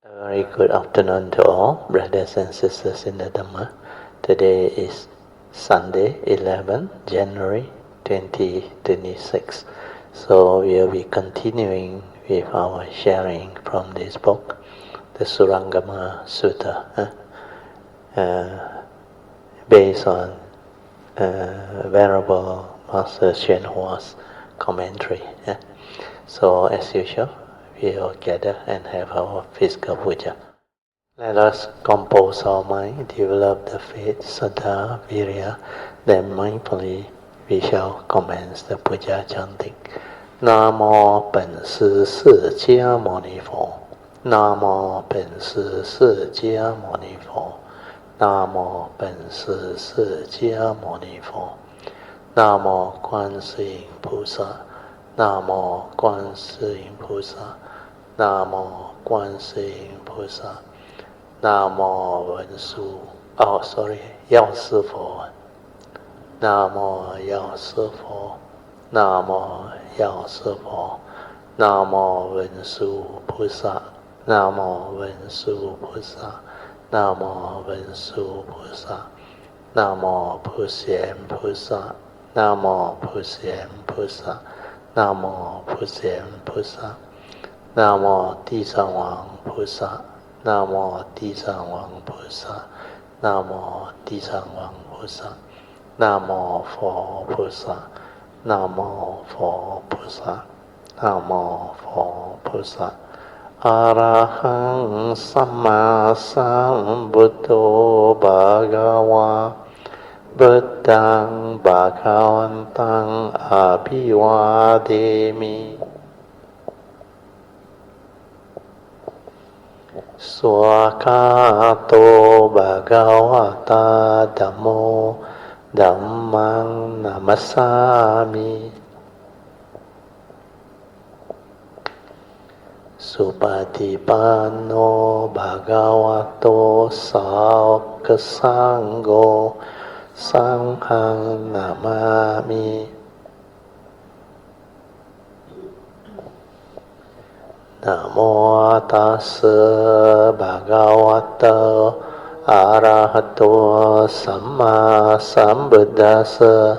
A very good afternoon to all brothers and sisters in the Dhamma. Today is Sunday, 11 January 2026. So we will be continuing with our sharing from this book, the Surangama Sutra, based on Venerable Master Hsuan Hua's commentary. So as usual, we all gather and have our physical puja. Let us compose our mind, develop the faith, saddha, virya, then mindfully we shall commence the puja chanting. Namo 本师释迦牟尼佛 Namo 本师释迦牟尼佛 Namo 本师释迦牟尼佛 Namo 观世音菩萨 Namo 观世音菩萨 Namo 观世音菩萨 Namo 文殊药师佛 Namo 药师佛 Namo 药师佛 Namo 文殊菩萨 Namo 文殊菩萨 Namo 文殊菩萨 Namo 普贤菩萨 Namo 普贤菩萨 Namo 普贤菩萨 Namo 地藏王菩萨 Namo 地藏王菩萨 Namo 地藏王菩萨 Namo 佛菩萨 Namo 佛菩萨 Namo 佛菩萨 Arahang Samma Sambuddho Bhagava Buddhaṃ Bhagavaṃ Abhivādemi Swakato Bhagavata Dhammo Dhammang Namasami Supatipanno Bhagavato Sāvaka Sangho Sanghang Namami Namo tassa bhagavata arahato samma sambuddhassa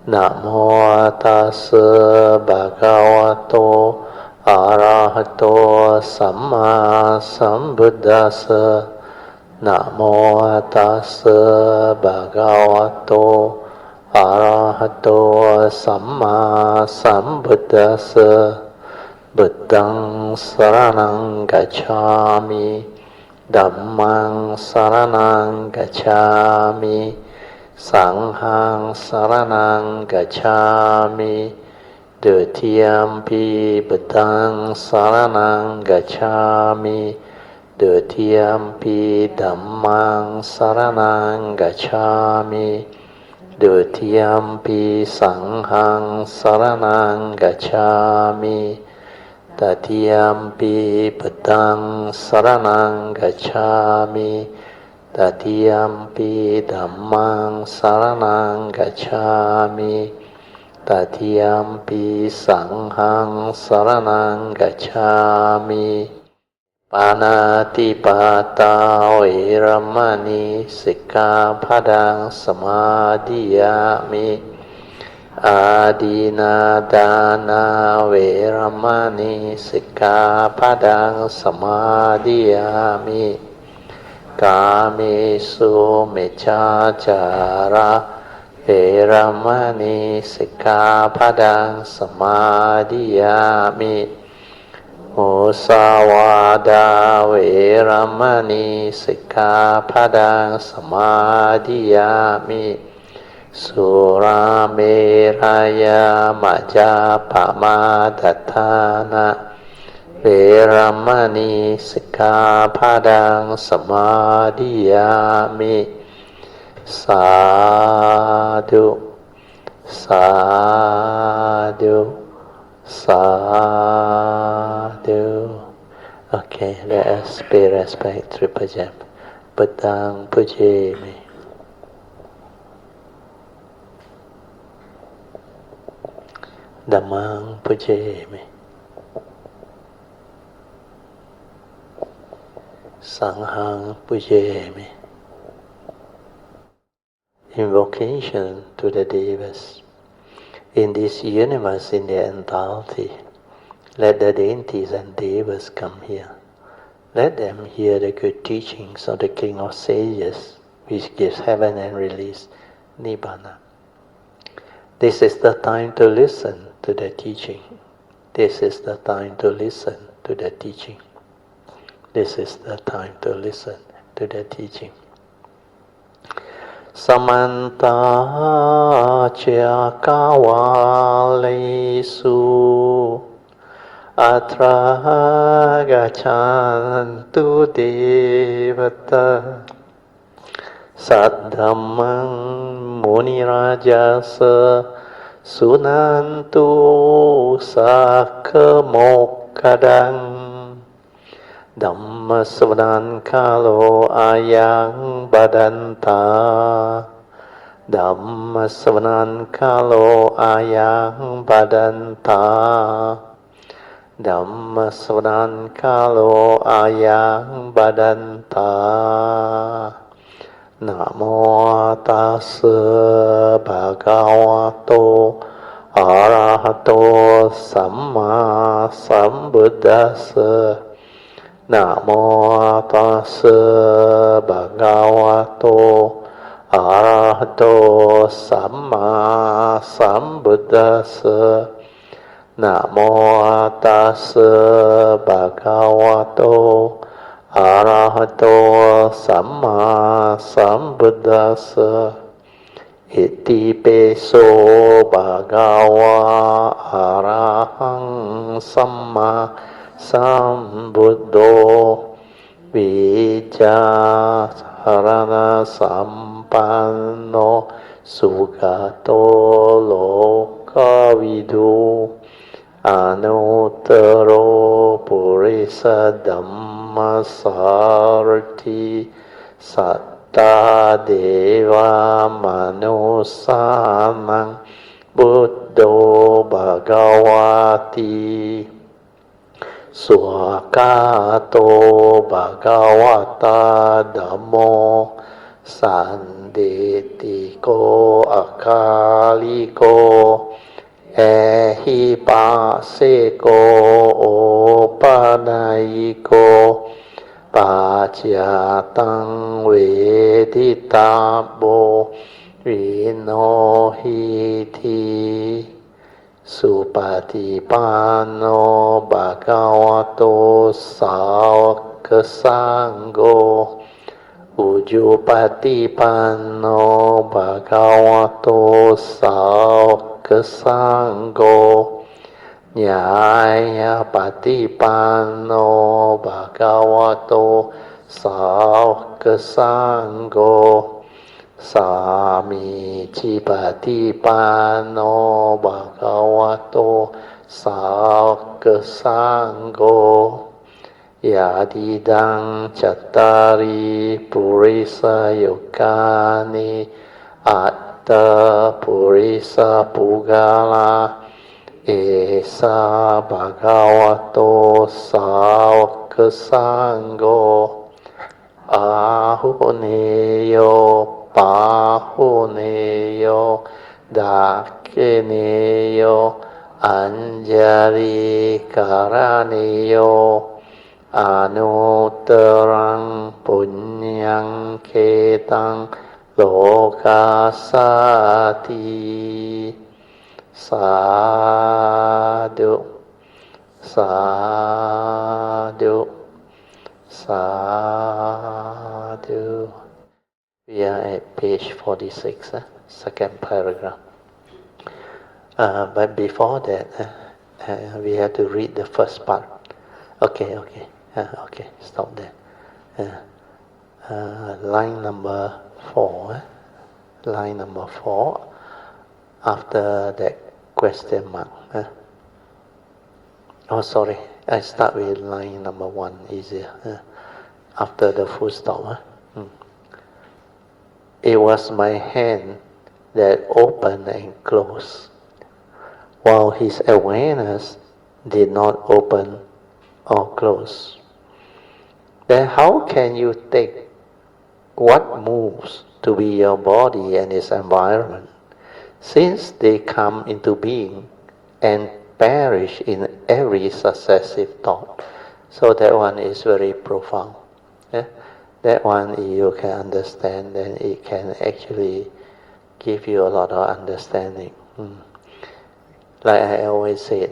Namo tassa bhagavato arahato samma sambuddhassa Namo tassa bhagavato arahato samma sambuddhassa Buddhaṃ saranang gacchāmi Dhammang saranang gacchāmi Sanghang saranang gacchāmi Dutiyampi Buddhaṃ saranang gacchāmi Dutiyampi Dhammang saranang gacchāmi Dutiyampi Sanghang saranang gacchāmi Tatiyampi Buddhaṃ saranang gacchāmi Tatiyampi Dhammang saranang gacchāmi Tatiyampi Sanghang saranang gacchāmi Panatipata Vairamani Sikkhapadang Samadhiyami Adina dana Vairamani Sikkhapadang Samadhiyami Kamesu Micchācāra Vairamani Sikkhapadang Samadhiyami Musāvādā Vairamani Sikkhapadang Samadhiyami Surameraya Majjapamadatthana Vairamani Sikkhapadang Samadhiyami Sadhu Sadhu Sadhu. Okay, let us pay respect to Puja. Buddhaṃ Pujami. Dhammang Pujami. Sanghang Pujayami. Invocation to the Devas. In this universe in their entirety, let the deities and Devas come here. Let them hear the good teachings of the King of Sages, which gives heaven and release Nibbana. This is the time to listen to the teaching. This is the time to listen to the teaching. This is the time to listen to the teaching. Samanta Chakavalesu Atra Gachantu Devata Saddhammang Munirajasa Sunantu Sakkamokadang Dhamma Sharing Kalo Ayang Badanta Dhamma Sharing Kalo Ayang Badanta Dhamma Sharing Kalo Ayang Badanta Namo Tassa Bhagavato Arahato Samma Sambuddhassa Namo Tassa Bhagavato Arahato Samma Sambuddhassa Namo Tassa Bhagavato Arahato Samma Sambuddhassa Iti peso Bhagava Arahang Samma Sambuddho Vijayarana Sampanno Sugato Lokavidu Anuttaro Purisa Dhamma Sarati Satta Deva Manusanang Buddho Bhagavati Swakato Bhagavata Dhammo Sandetiko Akaliko Ehipaseko Opanayiko Pachyatang Veditabo Vinohiti Supatipano Bhagavato Sāvaka Sangho Ujupatipano Bhagavato Sāvaka Sangho Nyaya Patipano Bhagavato Sāvaka Sangho Sami Cipatipano Bhagavato Sāvaka Sangho Yadidang Cattari Purisa Yukani Atta Purisa Pugala Esa Bhagavato Sāvaka Sangho Ahuneyo Pahuneyo Dakineyo Anjali Karaneyo Anuttarang Punyang Ketang Lokasati Sadhu Sadhu Sadhu. We are at page 46, second paragraph. But before that, we have to read the first part. Okay, stop there. Line number 4. Line number 4. After that question mark. Oh, sorry. I start with line number 1, easier. After the full stop. It was my hand that opened and closed, while his awareness did not open or close. then how can you take what moves to be your body and its environment, since they come into being and perish in every successive thought? So that one is very profound. Yeah? That one you can understand, and it can actually give you a lot of understanding. Like I always say,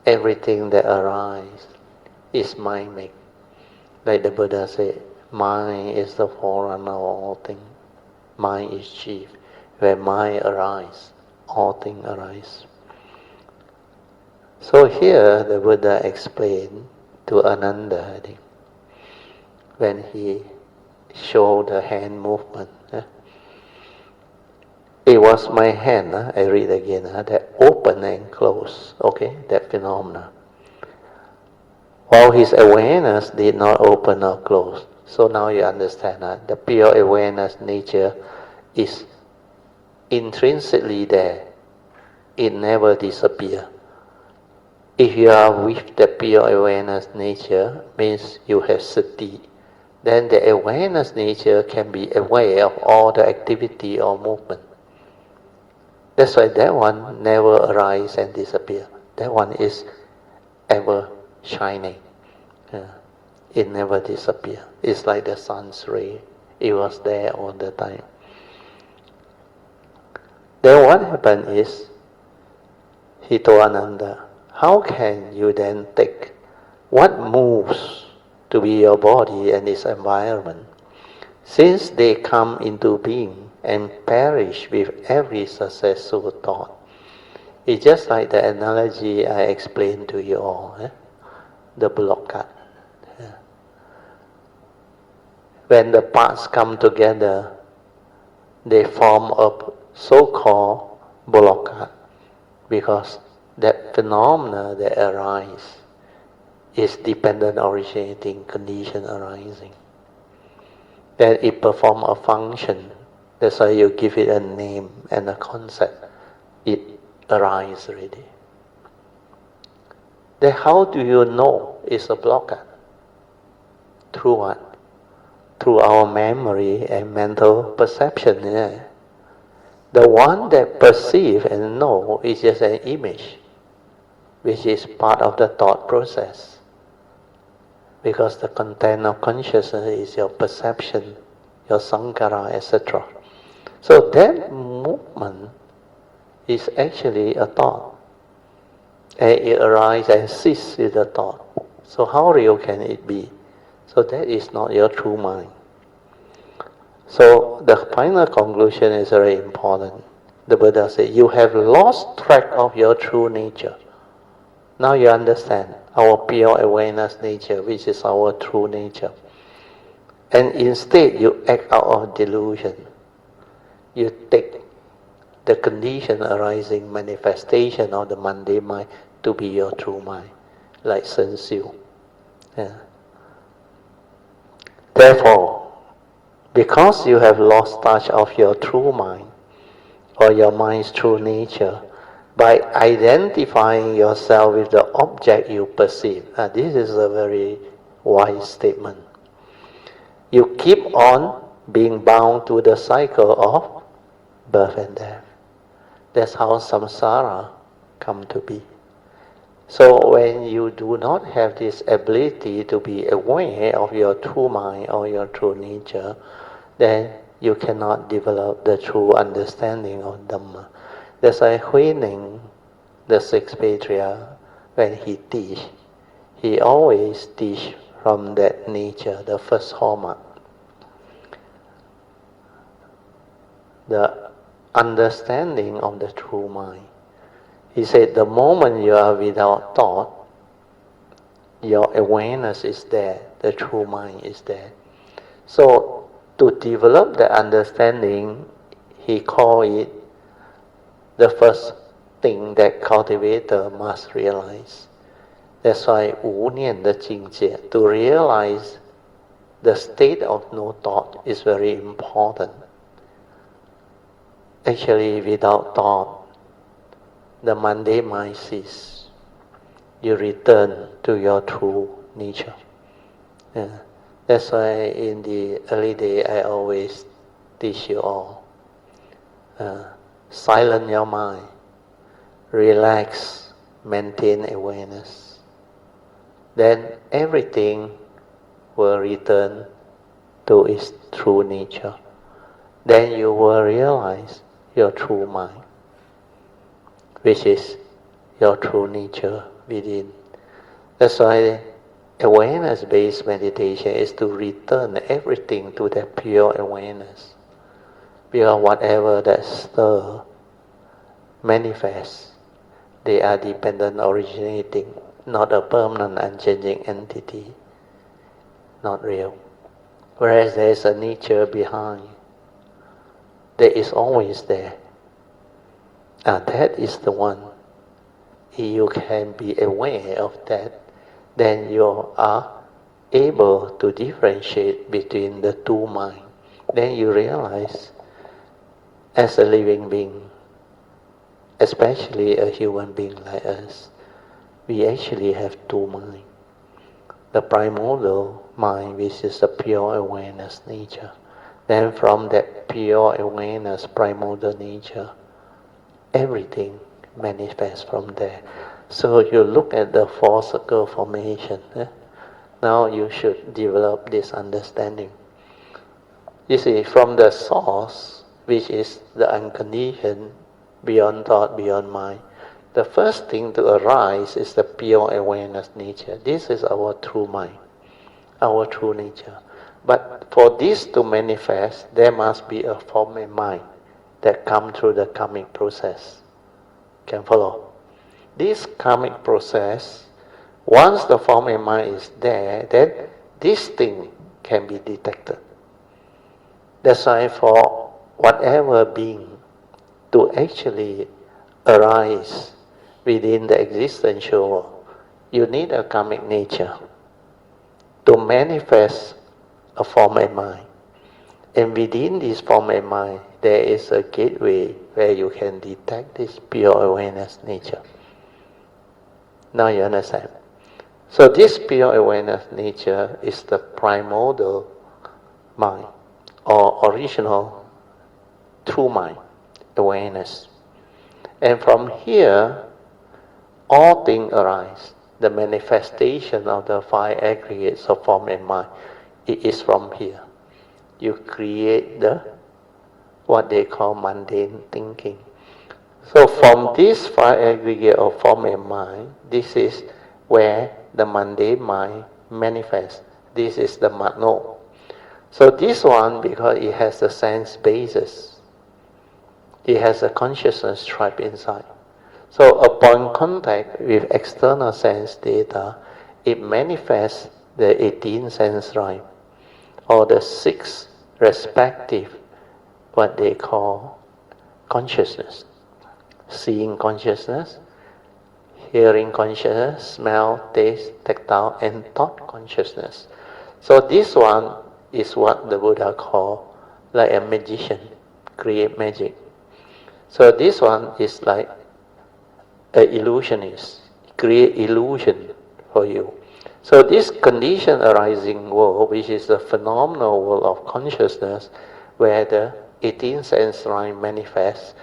everything that arises is mind-made. Like the Buddha said, mind is the forerunner of all things. Mind is chief. Where mind arises, all things arise. So here the Buddha explained to Ananda, I think, when he showed the hand movement. It was my hand, I read again, that open and close, okay, that phenomena. While his awareness did not open or close. So now you understand that the pure awareness nature is intrinsically there. It never disappears. If you are with the pure awareness nature, means you have sati. Then the awareness nature can be aware of all the activity or movement. That's why that one never arises and disappears. That one is ever shining. It never disappears. It's like the sun's ray. It was there all the time. Then what happened is, he told Ananda, how can you then take what moves to be your body and its environment, since they come into being and perish with every successful thought? It's just like the analogy I explained to you all, the blockade. When the parts come together, they form a so-called blockade, because that phenomena that arises is dependent originating condition arising. Then it performs a function. That's why you give it a name and a concept. It arises already. Then how do you know it's a blockade? Through what? Through our memory and mental perception. Yeah. The one that perceive and know is just an image, which is part of the thought process. Because the content of consciousness is your perception, your sankhara, etc. So that movement is actually a thought. And it arises and ceases with the thought. So how real can it be? So that is not your true mind. So the final conclusion is very important. The Buddha said, you have lost track of your true nature. Now you understand our pure awareness nature, which is our true nature. And instead you act out of delusion. You take the condition arising manifestation of the mundane mind to be your true mind, like Sun Tzu. Therefore, because you have lost touch of your true mind, or your mind's true nature, by identifying yourself with the object you perceive. This is a very wise statement. You keep on being bound to the cycle of birth and death. That's how samsara come to be. So when you do not have this ability to be aware of your true mind or your true nature, then you cannot develop the true understanding of Dhamma. That's why Huining, the sixth patriarch, when he teach, he always teach from that nature, the first Homage. The understanding of the true mind. He said, the moment you are without thought, your awareness is there, the true mind is there. So, to develop the understanding, he called it the first thing that cultivator must realize. That's why Wu Nian de Jing-jie, to realize the state of no thought is very important. Actually, without thought, the mundane mind ceases. You return to your true nature. That's why in the early day I always teach you all, silence your mind, relax, maintain awareness. Then everything will return to its true nature. Then you will realize your true mind, which is your true nature within. That's why awareness-based meditation is to return everything to that pure awareness. Because whatever that stir, manifests, they are dependent originating, not a permanent unchanging entity, not real. Whereas there is a nature behind, that is always there. And that is the one. If you can be aware of that, then you are able to differentiate between the two minds. Then you realize, as a living being, especially a human being like us, we actually have two minds. The primordial mind, which is the pure awareness nature. Then from that pure awareness, primordial nature, everything manifests from there. So you look at the four circle formation. Now you should develop this understanding. You see, from the source, which is the unconditioned, beyond thought, beyond mind, the first thing to arise is the pure awareness nature. This is our true mind, our true nature. But for this to manifest, there must be a form of mind that comes through the karmic process. Can follow? This karmic process, once the form of mind is there, then this thing can be detected. That's why for whatever being to actually arise within the existential world, you need a karmic nature to manifest a form of mind. And within this form of mind, there is a gateway where you can detect this pure awareness nature. Now you understand. So this pure awareness nature is the primordial mind, or original true mind, awareness. And from here, all things arise. The manifestation of the five aggregates of form and mind, it is from here. You create what they call mundane thinking. So from this five aggregate of form and mind, this is where the mundane mind manifests. This is the mano. So this one, because it has a sense basis, it has a consciousness tribe inside. So upon contact with external sense data, it manifests the 18 sense tribe, or the 6 respective, what they call consciousness. Seeing consciousness, hearing consciousness, smell, taste, tactile, and thought consciousness. So this one is what the Buddha called like a magician, create magic. So this one is like an illusionist, create illusion for you. So this condition arising world, which is the phenomenal world of consciousness, where the 18 sense line manifests,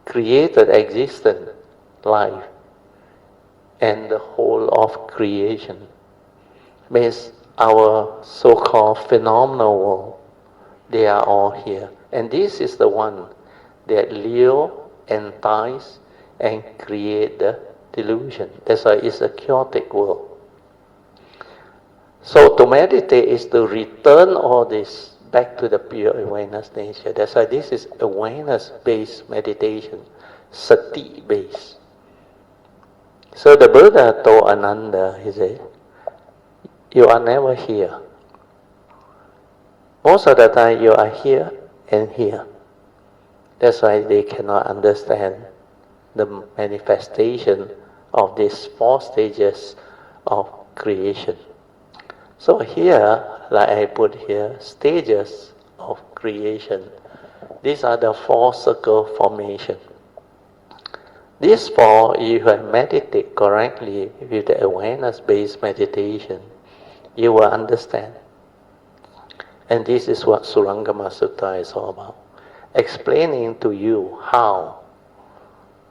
created existence, life, and the whole of creation, means our so-called phenomenal world, they are all here. And this is the one that lure, entice, and create the delusion. That's why it's a chaotic world. So to meditate is to return all this back to the pure awareness nature. That's why this is awareness-based meditation, sati-based. So the Buddha told Ananda, he said, you are never here. Most of the time you are here and here. That's why they cannot understand the manifestation of these 4 stages of creation. So here, like I put here, stages of creation. These are the 4 circle formation. These 4, if you meditate correctly with the awareness-based meditation, you will understand. And this is what Surangama Sutra is all about. Explaining to you how,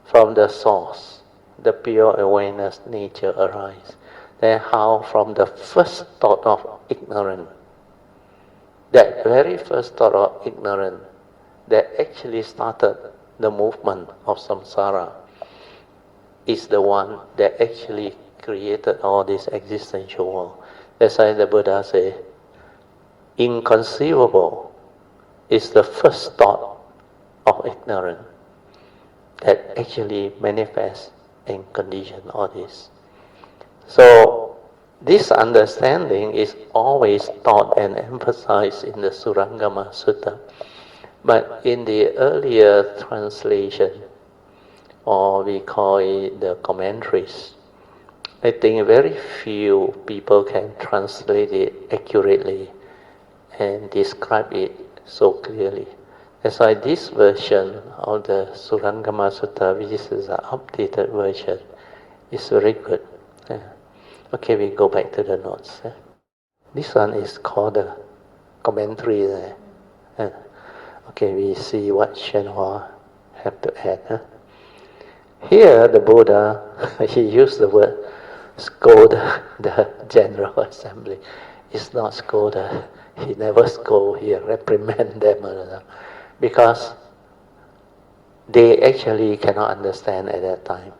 from the source, the pure awareness nature arises. Then how from the first thought of ignorance, that very first thought of ignorance that actually started the movement of samsara, is the one that actually created all this existential world. That's why the Buddha said, inconceivable is the first thought of ignorance that actually manifests and conditions all this. So this understanding is always taught and emphasized in the Surangama Sutra. But in the earlier translation, or we call it the commentaries, I think very few people can translate it accurately and describe it so clearly. That's why this version of the Surangama Sutra, which is the updated version, is very good. Yeah. Okay, we go back to the notes. Yeah. This one is called the commentary there. Yeah. Okay, we see what Shenhua have to add. Huh? Here, the Buddha, he used the word scold the General Assembly. It's not scold. He never scold. He reprimand them because they actually cannot understand at that time.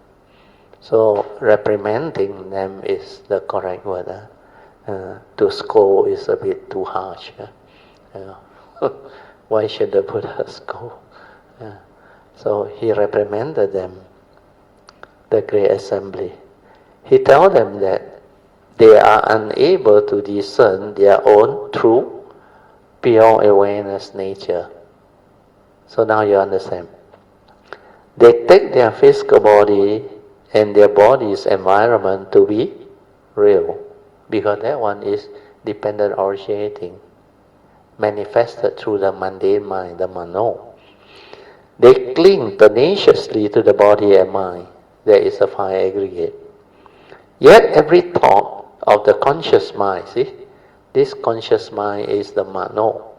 So reprimanding them is the correct word. To scold is a bit too harsh. Why should the Buddha scold? So he reprimanded them, the great assembly. He told them that they are unable to discern their own true, pure awareness nature. So now you understand. They take their physical body and their body's environment to be real, because that one is dependent originating, manifested through the mundane mind, the mano. They cling tenaciously to the body and mind. There is a five aggregate. Yet every thought of the conscious mind, see, this conscious mind is the mano,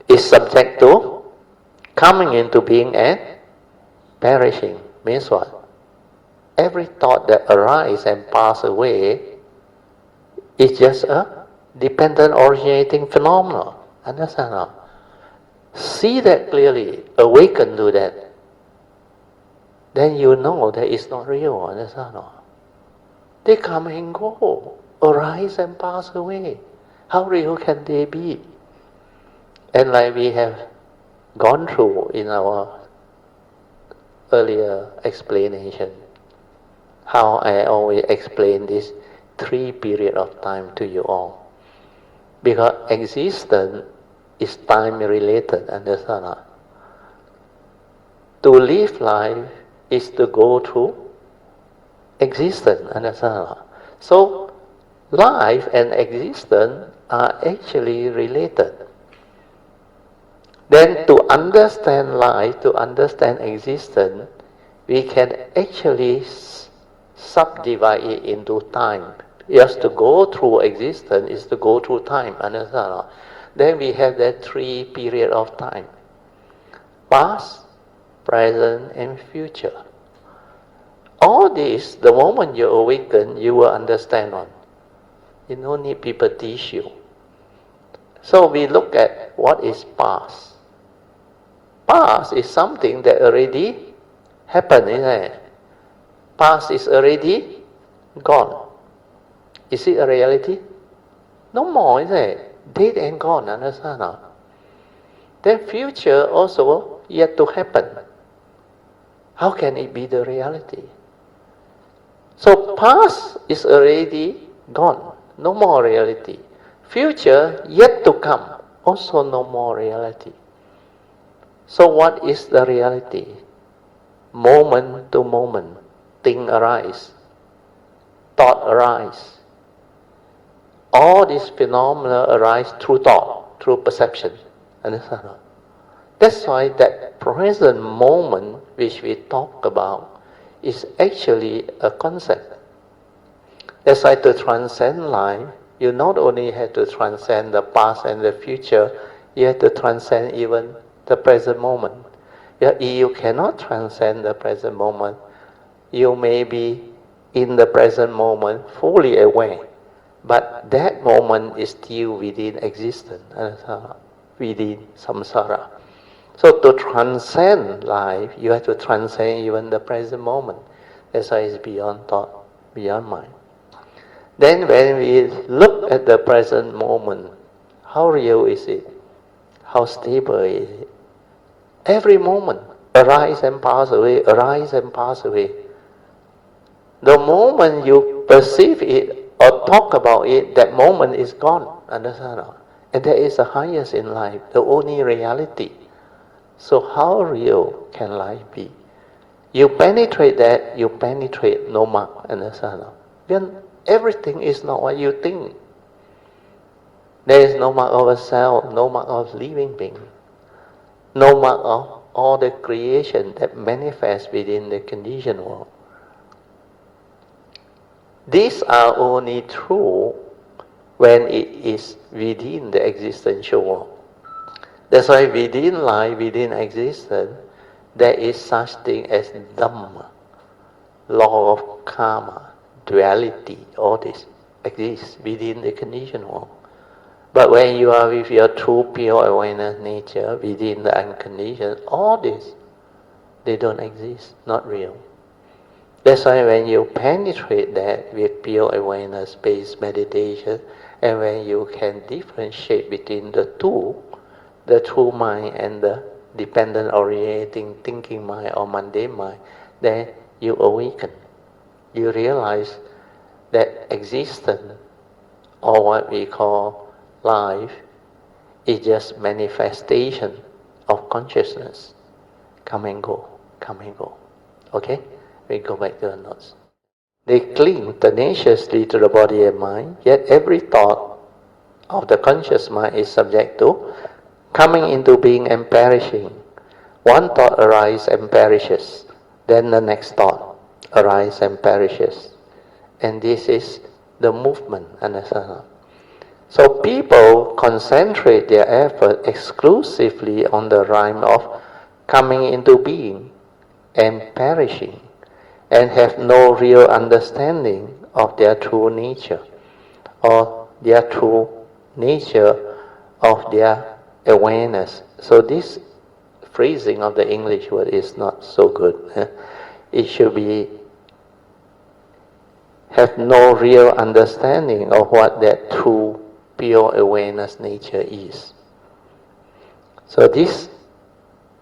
is subject to coming into being and perishing. Means what? Every thought that arises and passes away is just a dependent originating phenomenon. Understand now? See that clearly, awaken to that. Then you know that it's not real. Understand now? They come and go, arise and pass away. How real can they be? And like we have gone through in our earlier explanation, how I always explain this 3 periods of time to you all. Because existence is time related, understand? To live life is to go through existence, understand? So life and existence are actually related. Then to understand life, to understand existence, we can actually subdivide it into time. Just to go through existence is to go through time, understand? Then we have that 3 periods of time: past, present, and future. All this, the moment you awaken, you will understand on. You don't need people teach you. So we look at what is past. Past is something that already happened, isn't it? Past is already gone. Is it a reality? No more, is it? Dead and gone, understand? Then future also yet to happen. How can it be the reality? So past is already gone, no more reality. Future yet to come, also no more reality. So what is the reality? Moment to moment, thing arise, thought arise. All these phenomena arise through thought, through perception. Understand? That's why that present moment which we talk about is actually a concept. That's why to transcend life, You not only have to transcend the past and the future, you have to transcend even the present moment. If you cannot transcend the present moment, you may be in the present moment fully aware, but that moment is still within existence, within samsara. So to transcend life, you have to transcend even the present moment. That's why it's beyond thought, beyond mind. Then when we look at the present moment, how real is it? How stable is it? Every moment, arise and pass away, arise and pass away. The moment you perceive it or talk about it, that moment is gone. Understand? And that is the highest in life, the only reality. So how real can life be? You penetrate that, you penetrate no mark. Understand? Then everything is not what you think. There is no mark of a cell, no mark of living being, no mark of all the creation that manifests within the conditioned world. These are only true when it is within the existential world. That's why within life, within existence, there is such thing as Dhamma, law of karma, duality, all this exists within the conditioned world. But when you are with your true pure awareness nature, within the unconditioned, all this, they don't exist, not real. That's why when you penetrate that with pure awareness-based meditation, and when you can differentiate between the two, the true mind and the dependent orientating thinking mind or mundane mind, then you awaken. You realize that existence, or what we call life, is just manifestation of consciousness. Come and go, come and go. Okay? We go back to the notes. They cling tenaciously to the body and mind, yet every thought of the conscious mind is subject to coming into being and perishing. One thought arises and perishes, then the next thought arises and perishes. And this is the movement, understand? So people concentrate their effort exclusively on the rhyme of coming into being and perishing, and have no real understanding of their true nature, or their true nature of their awareness. So this phrasing of the English word is not so good. It should be have no real understanding of what that true pure awareness nature is. So this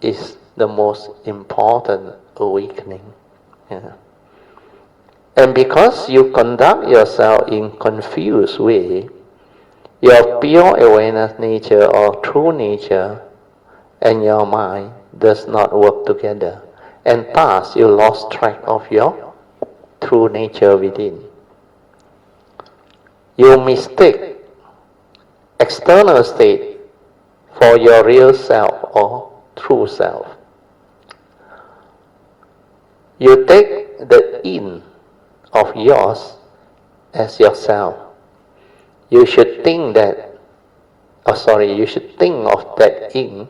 is the most important awakening. Yeah. And because you conduct yourself in confused way, your pure awareness nature or true nature and your mind does not work together, and thus you lost track of your true nature within. You mistake external state for your real self or true self. You take the in of yours as yourself. You should think that, you should think of that in,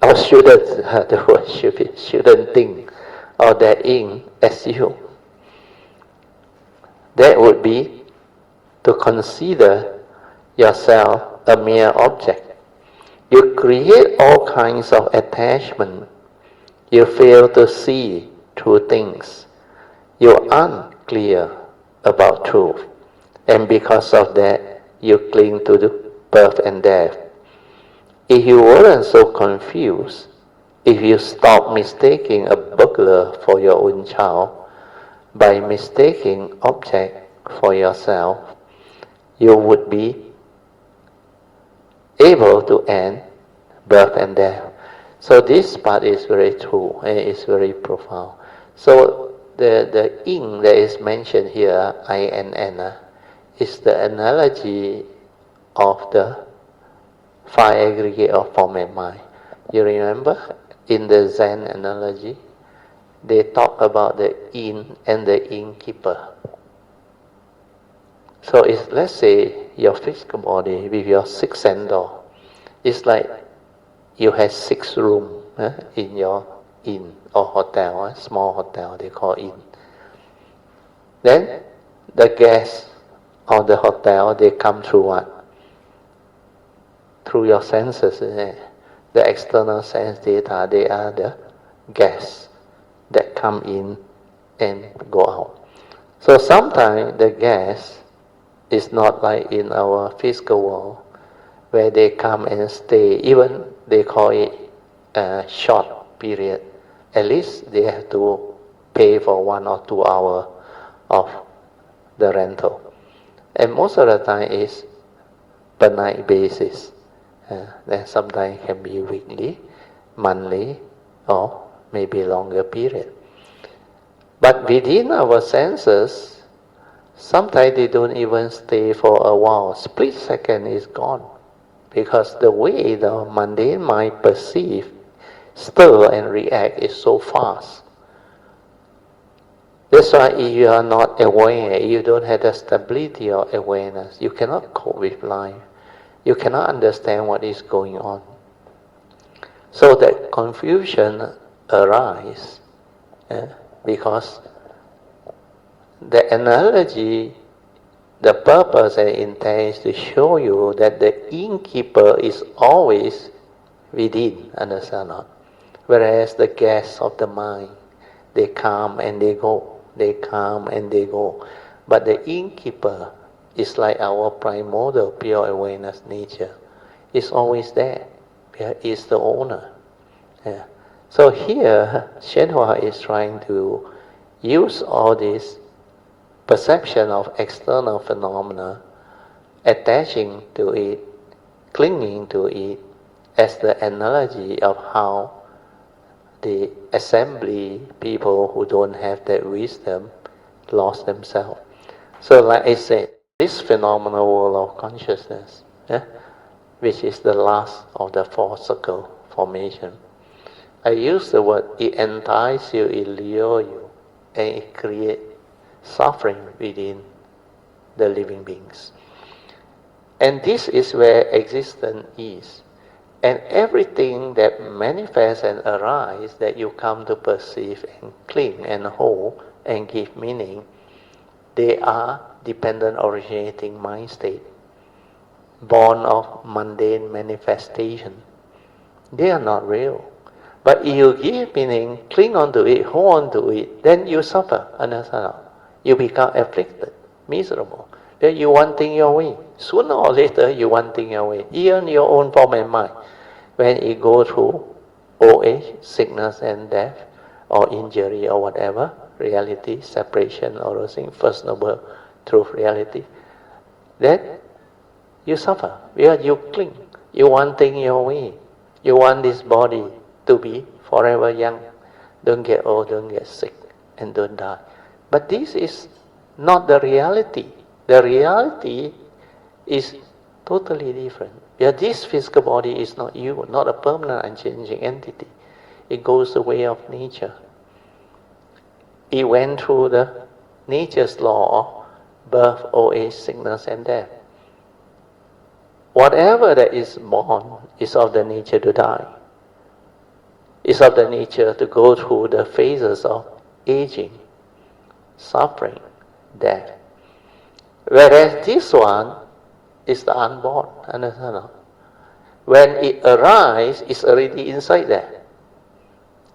or shouldn't, the word should be, shouldn't think of that in as you. That would be to consider yourself a mere object. You create all kinds of attachment. You fail to see true things. You are unclear about truth. And because of that, you cling to the birth and death. If you weren't so confused, if you stop mistaking a burglar for your own child by mistaking object for yourself, you would be able to end birth and death. So this part is very true and it's very profound. So the ing that is mentioned here, INN, is the analogy of the five aggregate of form and mind. You remember in the Zen analogy, they talk about the in and the innkeeper. So it's, let's say, your physical body with your six sense door. It's like you have 6 rooms in your inn or hotel, small hotel they call inn. Then the guests of the hotel, they come through what? Through your senses, isn't it? The external sense data, they are the guests that come in and go out. So sometimes the guest is not like in our physical world, where they come and stay, even they call it a short period. At least they have to pay for 1 or 2 hours of the rental. And most of the time is per night basis. Then sometimes it can be weekly, monthly, or maybe longer period. But within our senses, sometimes they don't even stay for a while. Split second is gone. Because the way the mundane mind perceive, stir and react is so fast. That's why if you are not aware, you don't have the stability of awareness, you cannot cope with life. You cannot understand what is going on. So that confusion arises because the analogy, the purpose and intent is to show you that the innkeeper is always within, understand not? Whereas the guests of the mind, they come and they go, they come and they go. But the innkeeper is like our primordial pure awareness nature. It's always there. It's the owner. Yeah. So here, Shenhua is trying to use all this perception of external phenomena, attaching to it, clinging to it, as the analogy of how the assembly people who don't have that wisdom lost themselves. So like I said, this phenomenal world of consciousness, which is the last of the 4 circle formation, I use the word, it entices you, it lures you, and it creates suffering within the living beings. And this is where existence is. And everything that manifests and arises that you come to perceive and cling and hold and give meaning, they are dependent originating mind state, born of mundane manifestation. They are not real. But if you give meaning, cling on to it, hold on to it, then you suffer, understand? You become afflicted, miserable. Then you want things your way. Sooner or later, you want things your way. Even your own form and mind. When it goes through old age, sickness and death, or injury or whatever, reality, separation, or those things, first noble truth reality, then you suffer because you cling. You want things your way. You want this body to be forever young. Don't get old, don't get sick, and don't die. But this is not the reality. The reality is totally different. Yeah, this physical body is not you, not a permanent unchanging entity. It goes the way of nature. It went through the nature's law of birth, old age, sickness, and death. Whatever that is born is of the nature to die. It's of the nature to go through the phases of aging, suffering, death. Whereas this one is the unborn, understand? When it arises, it's already inside there.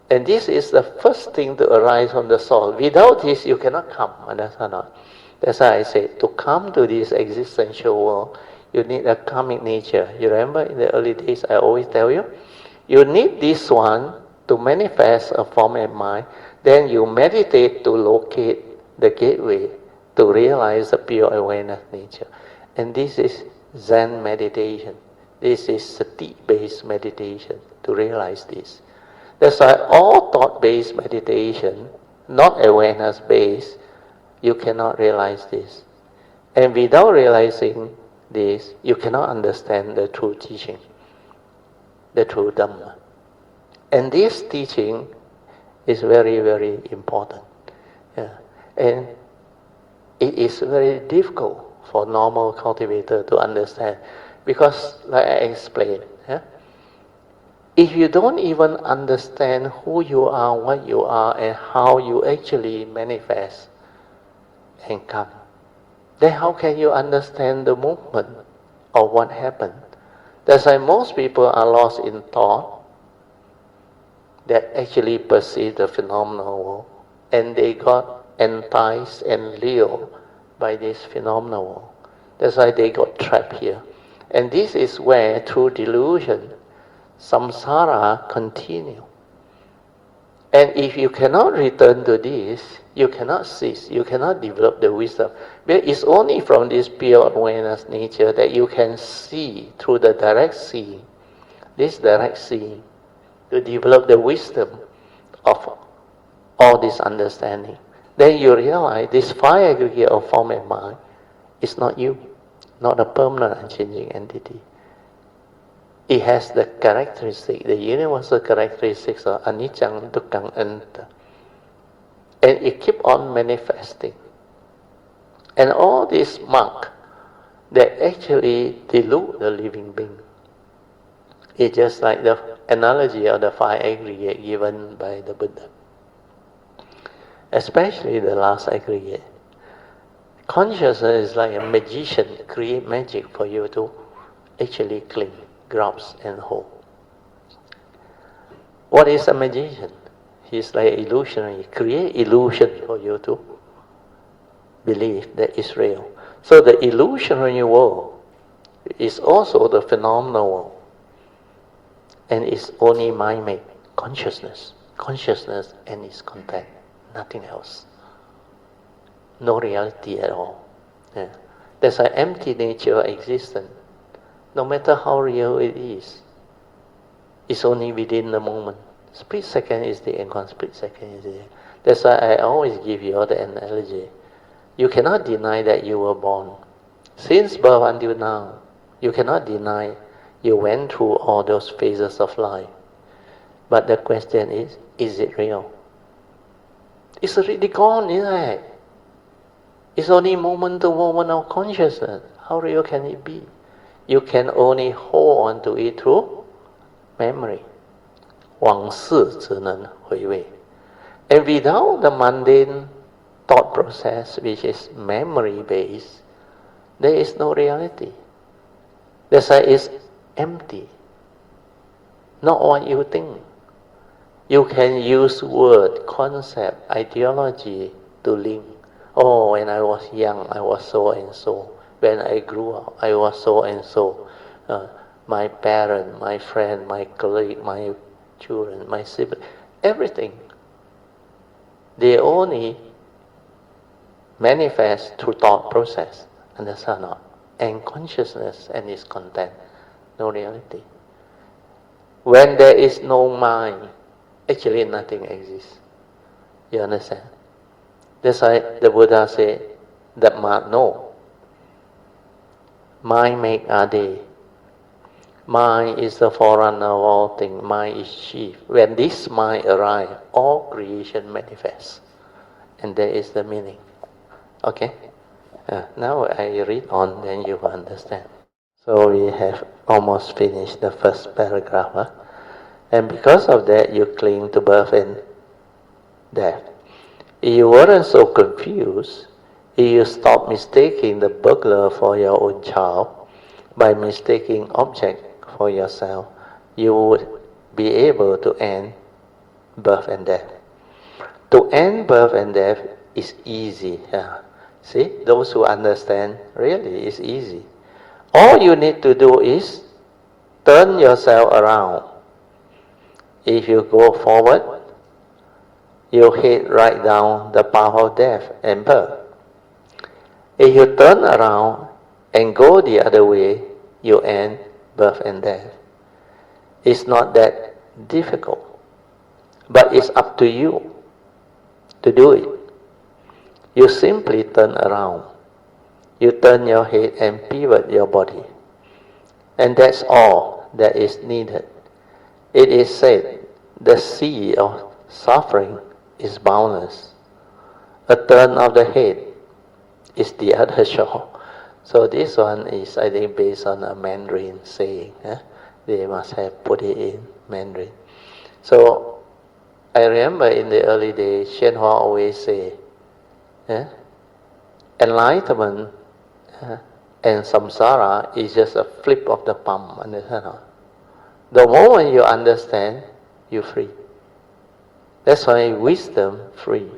And this is the first thing to arise from the soul. Without this, you cannot come, understand? That's why I say, to come to this existential world, you need a karmic nature. You remember in the early days, I always tell you, you need this one to manifest a form of mind. Then you meditate to locate the gateway to realize the pure awareness nature. And this is Zen meditation. This is sati-based meditation to realize this. That's why all thought-based meditation, not awareness-based, you cannot realize this. And without realizing this, you cannot understand the true teaching, the true Dhamma. And this teaching is very, very important. Yeah. And it is very difficult for normal cultivator to understand. Because, like I explained, if you don't even understand who you are, what you are, and how you actually manifest and come, then how can you understand the movement of what happened? That's why most people are lost in thought that actually perceive the phenomenal world, and they got enticed and lured by this phenomenal world. That's why they got trapped here. And this is where, through delusion, samsara continue. And if you cannot return to this, you cannot cease, you cannot develop the wisdom. But it's only from this pure awareness nature that you can see through the direct seeing, this direct seeing, to develop the wisdom of all this understanding. Then you realize this five aggregate of form and mind is not you, not a permanent unchanging entity. It has the characteristic, the universal characteristics of anicca, dukkha, anatta. And it keeps on manifesting. And all these marks that actually delude the living being. It's just like the analogy of the five aggregate given by the Buddha. Especially the last aggregate. Consciousness is like a magician, create magic for you to actually cling, grasp and hold. What is a magician? He's like illusionary, create illusion for you to believe that it's real. So the illusionary world is also the phenomenal world. And it's only mind-made, consciousness and its content, nothing else. No reality at all. Yeah. There's an empty nature of existence. No matter how real it is, it's only within the moment. Split second is the end, split second is the end. That's why I always give you the analogy. You cannot deny that you were born. Since birth until now, you cannot deny you went through all those phases of life. But the question is it real? It's already gone, isn't it? It's only moment to moment of consciousness. How real can it be? You can only hold on to it through memory. 往事只能回味. And without the mundane thought process, which is memory-based, there is no reality. That's why it's empty. Not what you think. You can use word, concept, ideology to link. Oh, when I was young, I was so and so. When I grew up, I was so and so. My parent, my friend, my colleague, my children, my sibling, everything. They only manifest through thought process, understand not? And consciousness and its content, no reality. When there is no mind, actually nothing exists. You understand? That's why the Buddha said, Dhamma no. Mind make ade. Mind is the forerunner of all things. Mind is chief. When this mind arrives, all creation manifests. And that is the meaning. Okay? Now I read on, then you will understand. So we have almost finished the first paragraph. And because of that, you cling to birth and death. If you weren't so confused, if you stop mistaking the burglar for your own child by mistaking object for yourself, you would be able to end birth and death. To end birth and death is easy. See, those who understand, really, it's easy. All you need to do is turn yourself around. If you go forward, you head right down the path of death and birth. If you turn around and go the other way, you end birth and death. It's not that difficult, but it's up to you to do it. You simply turn around. You turn your head and pivot your body. And that's all that is needed. It is said, the sea of suffering is boundless. A turn of the head is the other shore. So this one is, I think, based on a Mandarin saying. They must have put it in Mandarin. So I remember in the early days, Shenhua always say, enlightenment and samsara is just a flip of the palm. Understand? The moment you understand, you're free. That's why wisdom free.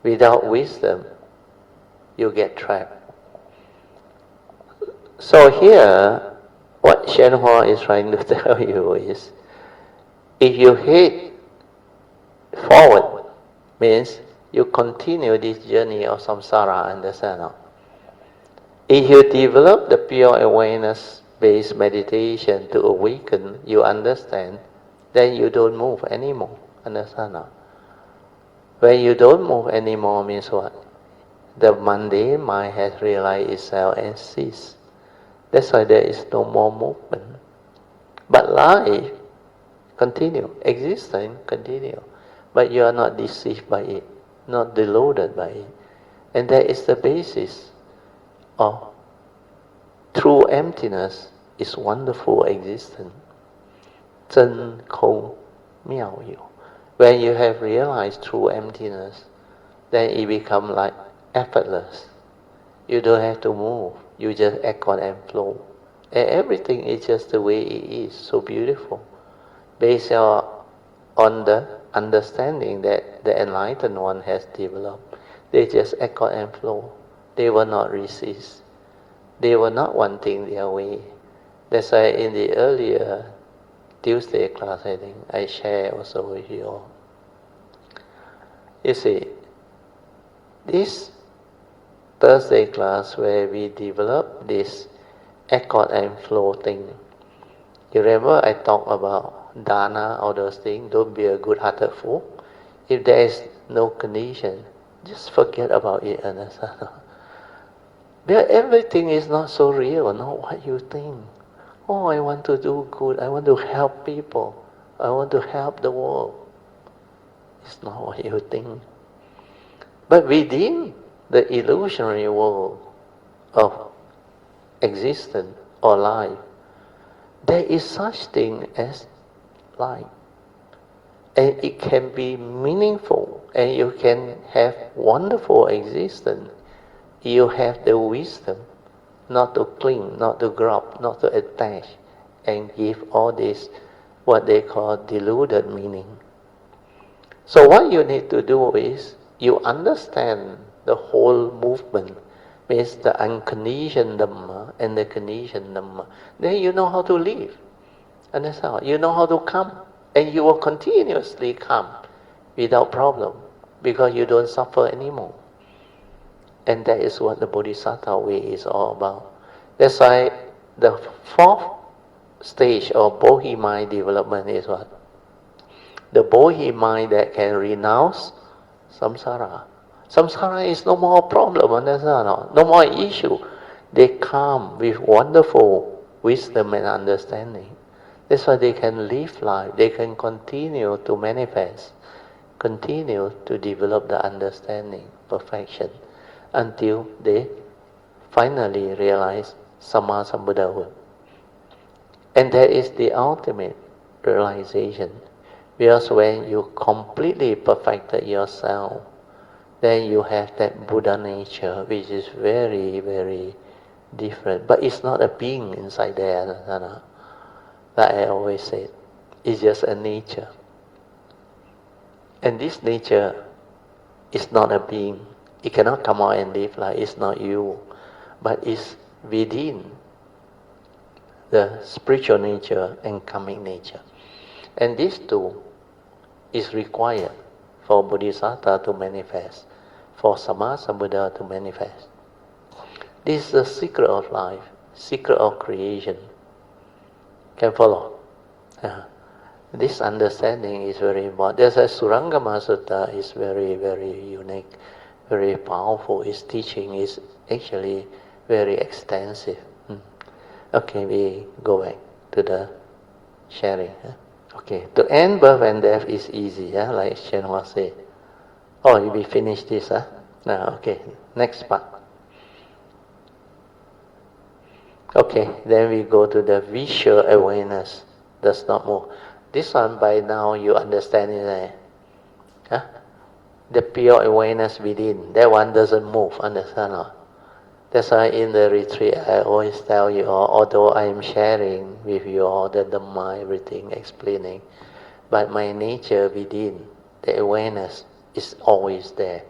Without wisdom, you get trapped. So here, what Shenhua is trying to tell you is, if you head forward, means you continue this journey of samsara, understand? If you develop the pure awareness-based meditation to awaken, you understand, then you don't move anymore, understand? When you don't move anymore means what? The mundane mind has realized itself and ceased. That's why there is no more movement. But life continue, existence continue. But you are not deceived by it, not deluded by it. And that is the basis of true emptiness is wonderful existence. 真空妙有. When you have realized true emptiness, then it becomes like effortless. You don't have to move. You just accord and flow. And everything is just the way it is, so beautiful. Based on the understanding that the enlightened one has developed, they just accord and flow. They will not resist. They were not wanting their way. That's why in the earlier Tuesday class, I think, I share also with you all. You see, this Thursday class where we develop this accord and flow thing. You remember I talked about dana, all those things, don't be a good-hearted fool. If there is no condition, just forget about it, understand? But everything is not so real, not what you think. Oh, I want to do good, I want to help people, I want to help the world. It's not what you think. But within the illusionary world of existence or life, there is such thing as life. And it can be meaningful, and you can have wonderful existence. You have the wisdom not to cling, not to grab, not to attach, and give all this what they call deluded meaning. So what you need to do is, you understand the whole movement, means the unconditioned Dhamma and the conditioned Dhamma. Then you know how to live. Understand? You know how to come. And you will continuously come without problem, because you don't suffer anymore. And that is what the Bodhisattva way is all about. That's why the fourth stage of Bodhi mind development is what? The Bodhi mind that can renounce samsara. Samsara is no more problem, understand? No more issue. They come with wonderful wisdom and understanding. That's why they can live life. They can continue to manifest, continue to develop the understanding, perfection, until they finally realize Samma Sambuddhahood. And that is the ultimate realization. Because when you completely perfected yourself, then you have that Buddha nature, which is very, very different. But it's not a being inside there, like I always say. It's just a nature. And this nature is not a being. It cannot come out and live like it's not you, but it's within the spiritual nature and karmic nature. And these two is required for Bodhisattva to manifest, for Samma Sambuddha to manifest. This is the secret of life, secret of creation. Can follow? This understanding is very important. There's a Surangama Sutra is very, very unique, very powerful. Its teaching is actually very extensive. Okay, we go back to the sharing. Okay, to end birth and death is easy, like Shenhua said. Oh, we finished this, Now, okay, next part. Okay, then we go to the visual awareness, does not move. This one by now you understand it, huh? The pure awareness within, that one doesn't move, understand or? That's why in the retreat I always tell you, although I am sharing with you all the Dhamma, everything, explaining, but my nature within, the awareness is always there.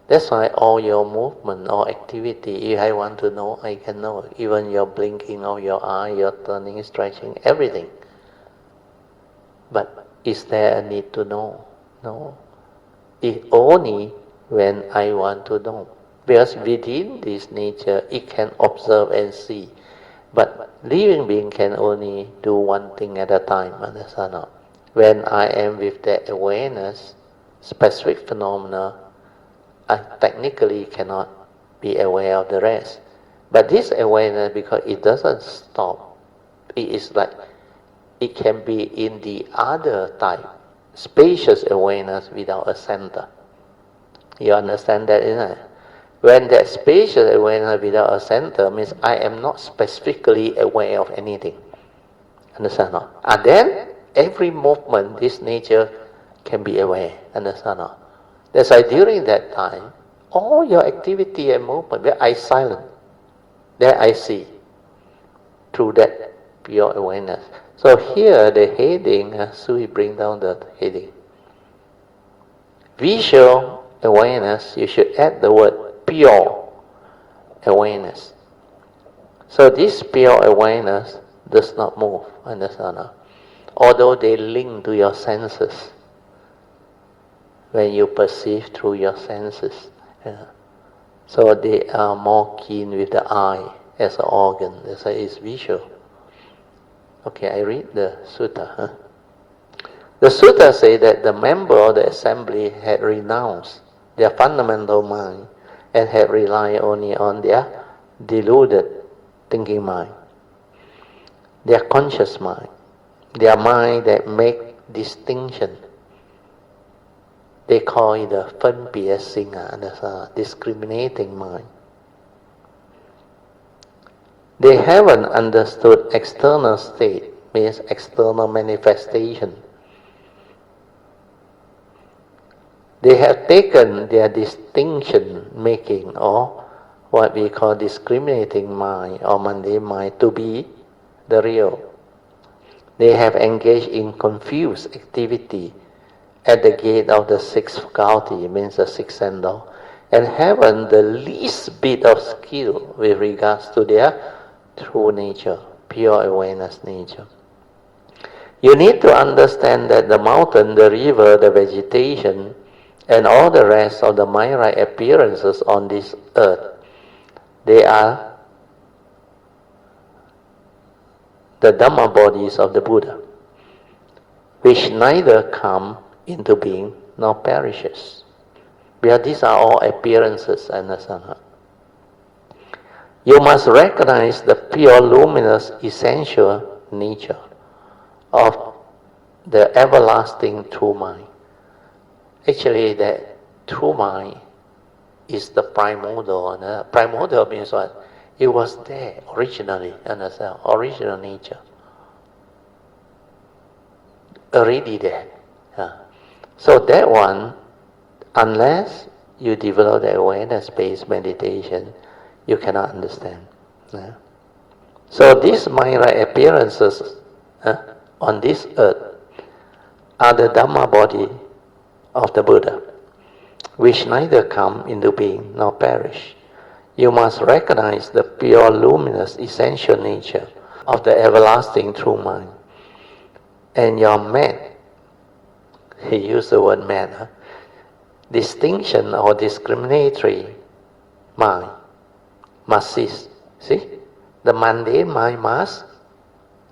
That's why all your movement or activity, if I want to know, I can know. Even your blinking of your eye, your turning, stretching, everything. But is there a need to know? No. It's only when I want to know. Because within this nature, it can observe and see. But living being can only do one thing at a time, understand or? When I am with that awareness, specific phenomena, I technically cannot be aware of the rest. But this awareness, because it doesn't stop, it is like, it can be in the other type, spacious awareness without a center. You understand that, isn't it? When that spacious awareness without a center means I am not specifically aware of anything. Understand or? And then, every movement, this nature can be aware. Understand or? That's why during that time, all your activity and movement, where I silent, there I see, through that pure awareness. So here the heading, so we bring down the heading. Visual awareness, you should add the word pure awareness. So this pure awareness does not move, understand? Although they link to your senses, when you perceive through your senses. So they are more keen with the eye as an organ, that's why it's visual. Okay, I read the sutta. The sutta says that the member of the assembly had renounced their fundamental mind and had relied only on their deluded thinking mind, their conscious mind, their mind that make distinction. They call it the 分别心, that's a discriminating mind. They haven't understood external state, means external manifestation. They have taken their distinction making, or what we call discriminating mind or mundane mind, to be the real. They have engaged in confused activity at the gate of the sixth faculty, means the sixth sense door, and haven't the least bit of skill with regards to their true nature, pure awareness nature. You need to understand that the mountain, the river, the vegetation, and all the rest of the mind-right appearances on this earth, they are the Dhamma bodies of the Buddha, which neither come into being nor perishes. Because these are all appearances, understand? You must recognize the pure, luminous, essential nature of the everlasting true mind. Actually, that true mind is the primordial. Primordial means what? It was there originally, understand? Original nature. Already there. So that one, unless you develop the awareness-based meditation, you cannot understand. So these mind-right appearances on this earth are the Dhamma body of the Buddha, which neither come into being nor perish. You must recognize the pure, luminous, essential nature of the everlasting true mind. And your mad, he used the word mad, distinction or discriminatory mind must cease. See? The mundane mind must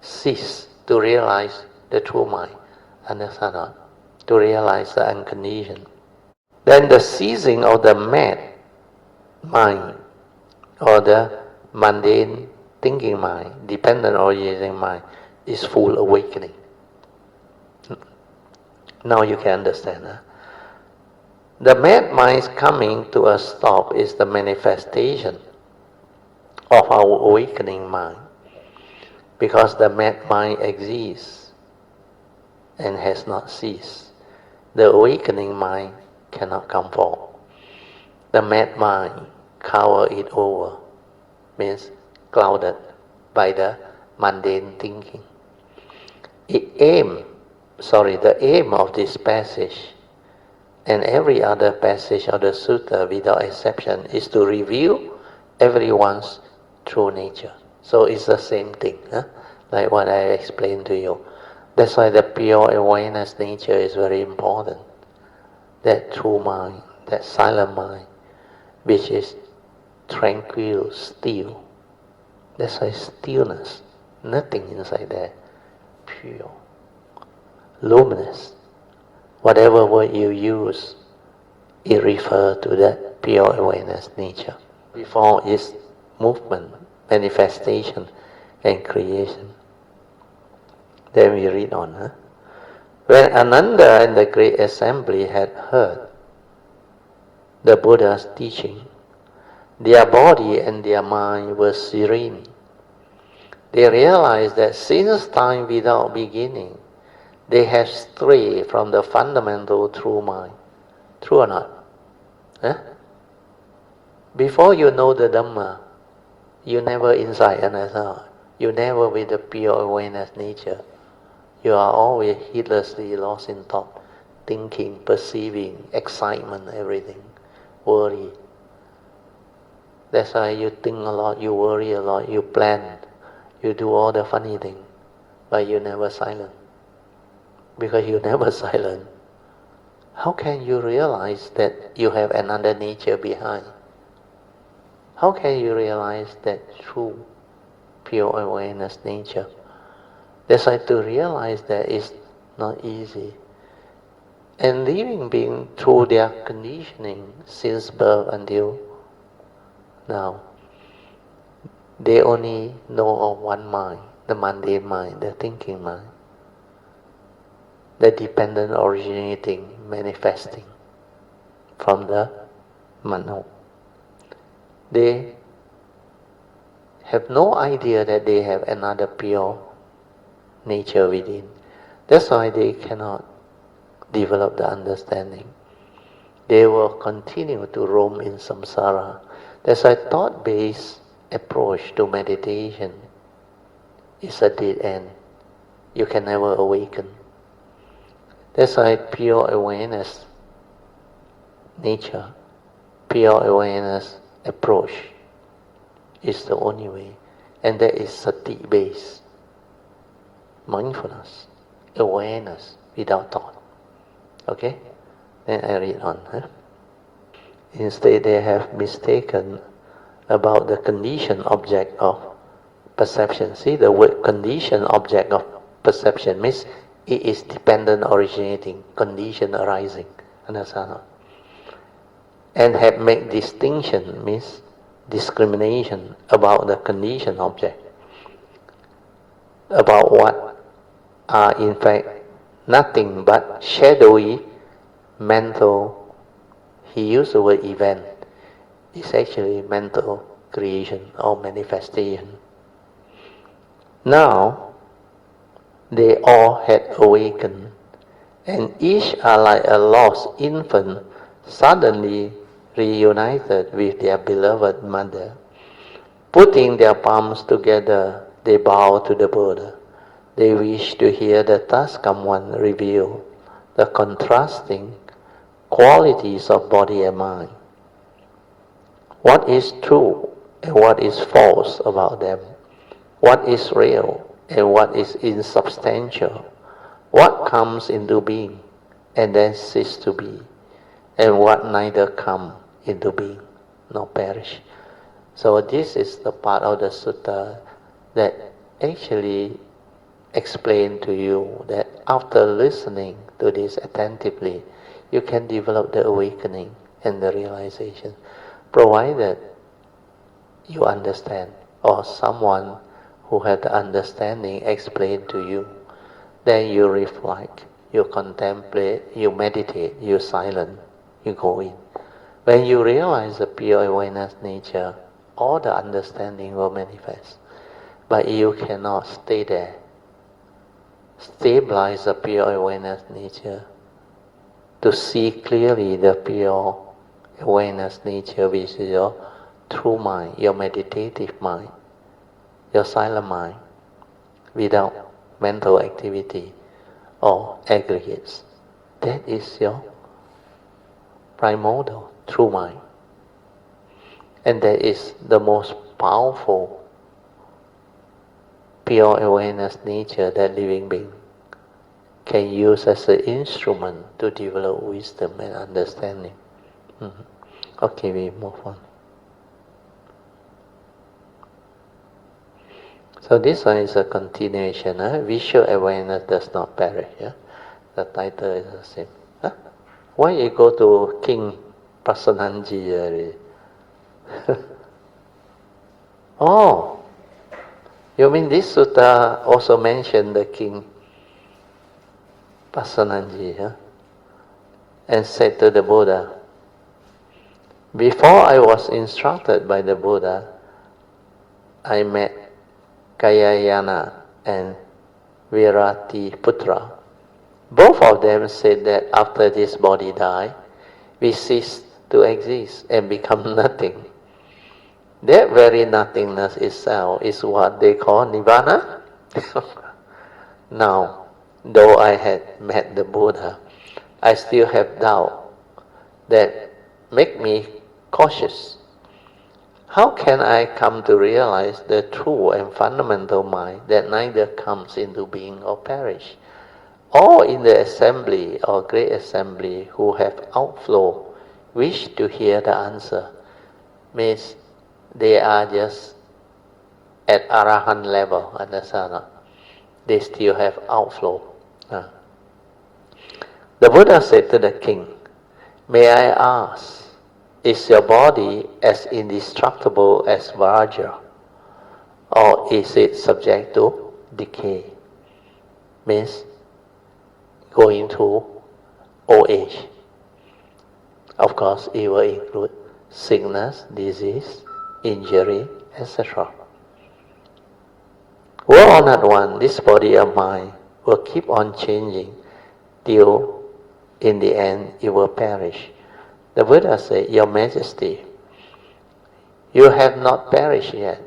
cease to realize the true mind. Understand or not? To realize the unconditioned. Then the ceasing of the mad mind or the mundane thinking mind, dependent originating mind, is full awakening. Now you can understand. The mad mind's coming to a stop is the manifestation of our awakening mind. because the mad mind exists and has not ceased. The awakening mind cannot come forth. The mad mind cover it over, means clouded by the mundane thinking. The aim of this passage and every other passage of the sutta without exception is to reveal everyone's true nature. So it's the same thing, like what I explained to you. That's why the pure awareness nature is very important. That true mind, that silent mind, which is tranquil, still. That's why stillness, nothing inside there, pure, luminous. Whatever word you use, it refers to that pure awareness nature before its movement, manifestation, and creation. Then we read on. When Ananda and the great assembly had heard the Buddha's teaching, their body and their mind were serene. They realized that since time without beginning, they have strayed from the fundamental true mind. True or not? Before you know the Dhamma, you never inside and outside. You never with the pure awareness nature. You are always heedlessly lost in thought, thinking, perceiving, excitement, everything, worry. That's why you think a lot, you worry a lot, you plan, you do all the funny things, but you never silent. Because you never silent, how can you realize that you have another nature behind? How can you realize that true, pure awareness nature? That's why to realize that is not easy. And living beings through their conditioning since birth until now, they only know of one mind, the mundane mind, the thinking mind, the dependent originating, manifesting from the mano. They have no idea that they have another pure nature within. That's why they cannot develop the understanding. They will continue to roam in samsara. That's why thought-based approach to meditation is a dead end. You can never awaken. That's why pure awareness nature, pure awareness approach is the only way. And that is sati-based. Mindfulness, awareness without thought. Okay? Then I read on. Instead, they have mistaken about the conditioned object of perception. See, the word conditioned object of perception means it is dependent originating, condition arising. Understand? And have made distinction, means discrimination about the conditioned object, about what are in fact nothing but shadowy mental, he used the word event, it's actually mental creation or manifestation. Now, they all had awakened, and each are like a lost infant suddenly reunited with their beloved mother. Putting their palms together, they bow to the Buddha. They wish to hear the Tascam One reveal the contrasting qualities of body and mind. What is true and what is false about them? What is real and what is insubstantial? What comes into being and then cease to be? And what neither come into being nor perish? So this is the part of the sutta that actually explain to you that after listening to this attentively, you can develop the awakening and the realization, provided you understand or someone who has the understanding explain to you. Then you reflect, you contemplate, you meditate, you silent, you go in. When you realize the pure awareness nature, all the understanding will manifest. but you cannot stay there. Stabilize the pure awareness nature to see clearly the pure awareness nature, which is your true mind, your meditative mind, your silent mind, without mental activity or aggregates. That is your primordial true mind. And that is the most powerful pure awareness nature that living being can use as an instrument to develop wisdom and understanding. Okay, we move on. So this one is a continuation. Visual awareness does not perish. The title is the same. Why you go to King Prasananji? Oh, you mean this sutta also mentioned the King Prasananji, and said to the Buddha, before I was instructed by the Buddha, I met Kayayana and Viratiputra. Both of them said that after this body die, we cease to exist and become nothing. That very nothingness itself is what they call Nibbana. Now, though I had met the Buddha, I still have doubt that make me cautious. How can I come to realize the true and fundamental mind that neither comes into being or perish? All in the assembly or great assembly who have outflow wish to hear the answer. Means they are just at Arahant level, understand? They still have outflow. The Buddha said to the king, may I ask, is your body as indestructible as Vajra, or is it subject to decay? Means going to old age. Of course, it will include sickness, disease, injury, etc. Will or not one, this body of mine will keep on changing till in the end it will perish. The Buddha said, Your Majesty, you have not perished yet.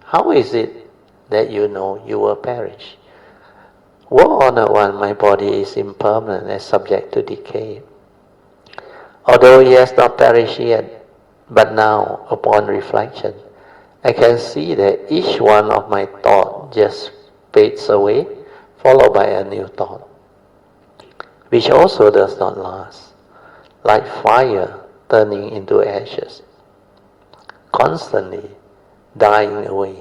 How is it that you know you will perish? Will or not one, my body is impermanent and subject to decay. Although it has not perished yet, but now, upon reflection, I can see that each one of my thoughts just fades away, followed by a new thought, which also does not last, like fire turning into ashes, constantly dying away,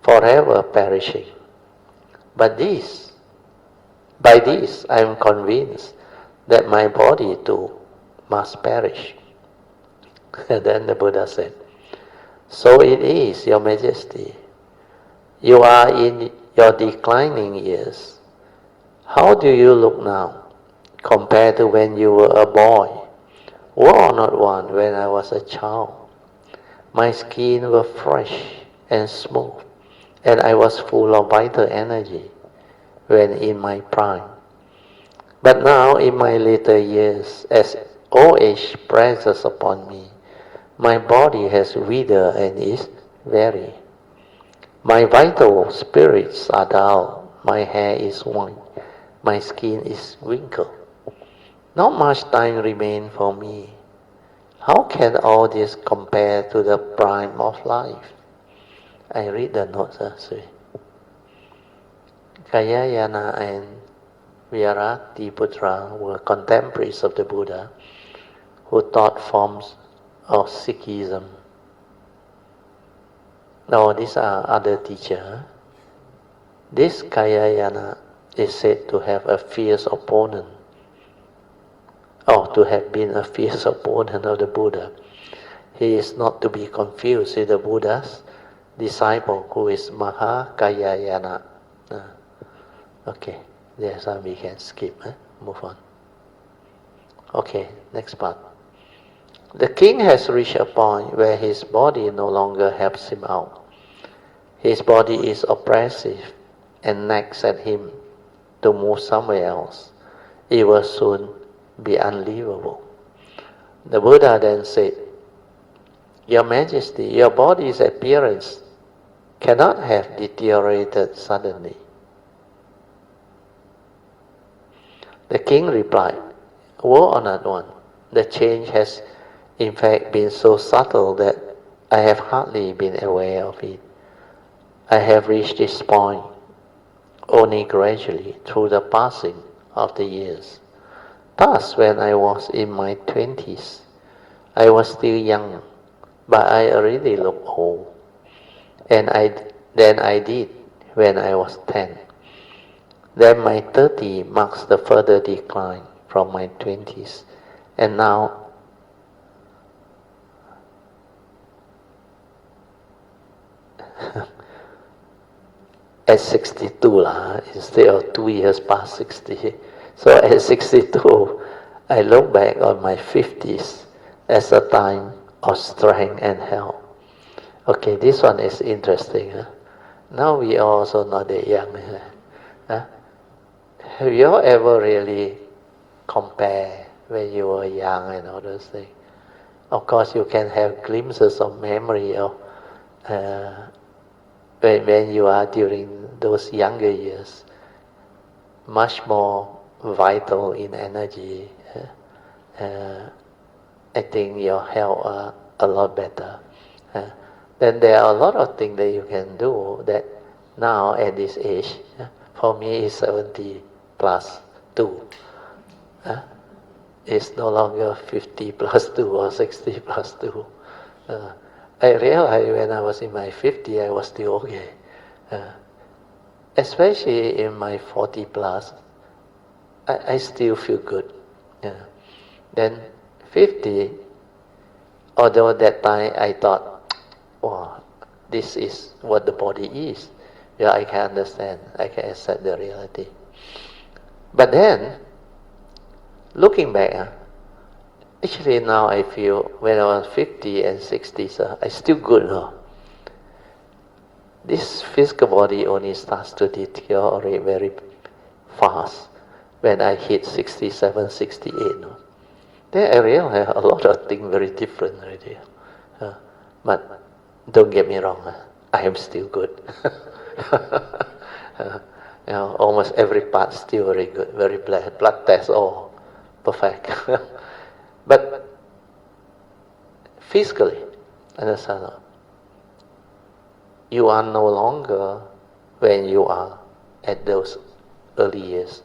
forever perishing. But by this, I am convinced that my body too must perish. And then the Buddha said, so it is, Your Majesty. You are in your declining years. How do you look now, compared to when you were a boy? Or not one, when I was a child. My skin was fresh and smooth, and I was full of vital energy when in my prime. But now, in my later years, as old age presses upon me, my body has withered and is weary. My vital spirits are dull, my hair is white, my skin is wrinkled. Not much time remains for me. How can all this compare to the prime of life? I read the notes. Kayayana and Viratiputra were contemporaries of the Buddha who taught forms of Sikhism. No, these are other teachers. This Kayayana is said to have a fierce opponent, or to have been a fierce opponent of the Buddha. He is not to be confused with the Buddha's disciple, who is Mahakayayana. Okay, there's one we can skip. Move on. Okay, next part. The king has reached a point where his body no longer helps him out. his body is oppressive and nags at him to move somewhere else, it will soon be unlivable. The Buddha then said, Your Majesty, your body's appearance cannot have deteriorated suddenly. The king replied, Woe Honored One, the change has in fact been so subtle that I have hardly been aware of it. I have reached this point only gradually through the passing of the years. Thus, when I was in my 20s, I was still young, but I already looked old. And then I did when I was 10. Then my 30 marks the further decline from my 20s. And now, at 62 instead of 2 years past 60. So at 62, I look back on my 50s as a time of strength and health. Okay, this one is interesting. Now we are also not that young. Have you ever really compared when you were young and all those things? Of course, you can have glimpses of memory of when you are during those younger years, much more vital in energy. I think your health are a lot better. Then there are a lot of things that you can do that now at this age, for me is 70 plus 2. It's no longer 50 plus 2 or 60 plus 2. I realized when I was in my 50, I was still okay. Especially in my 40 plus, I still feel good. Then 50, although that time I thought, wow, this is what the body is. Yeah, I can understand, I can accept the reality. But then, looking back, actually now I feel when I was 50 and 60, I still good. This physical body only starts to deteriorate very fast when I hit 67, 68. Then I realize a lot of things very different already. But don't get me wrong, I am still good. Almost every part still very good, very blood tests all perfect. But physically, understand, you are no longer when you are at those early years.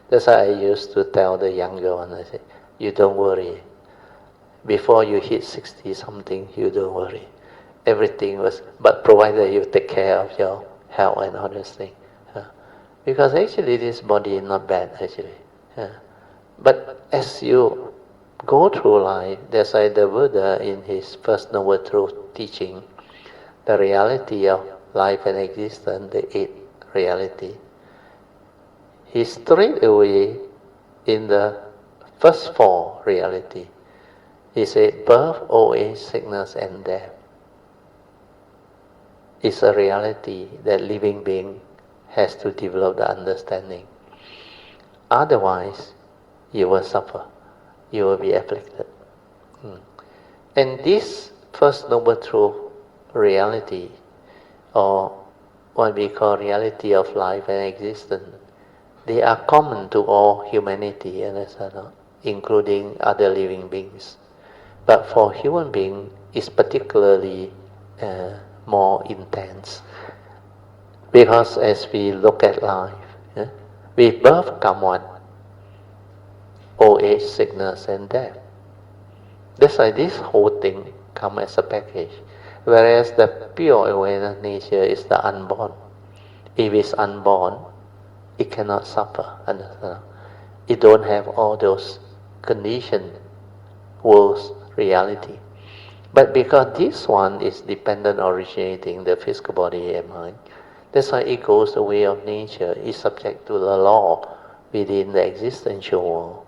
That's why I used to tell the younger one, I say, you don't worry. Before you hit 60 something, you don't worry. Everything was, but provided you take care of your health and all those things. Because actually this body is not bad actually. But as you go through life, that's why the Buddha in his First Noble Truth teaching, the reality of life and existence, the 8th reality, he straight away in the first 4 reality, he said birth, old age, sickness and death is a reality that living being has to develop the understanding. Otherwise, you will suffer, you will be afflicted. And this First Noble Truth reality, or what we call reality of life and existence, they are common to all humanity, including other living beings. But for human beings, it's particularly more intense. Because as we look at life, with birth come what? Old age, sickness and death. That's why this whole thing comes as a package. Whereas the pure awareness nature is the unborn. If it's unborn, it cannot suffer. It don't have all those conditioned world's reality. But because this one is dependent originating the physical body and mind, that's why it goes the way of nature, is subject to the law within the existential world.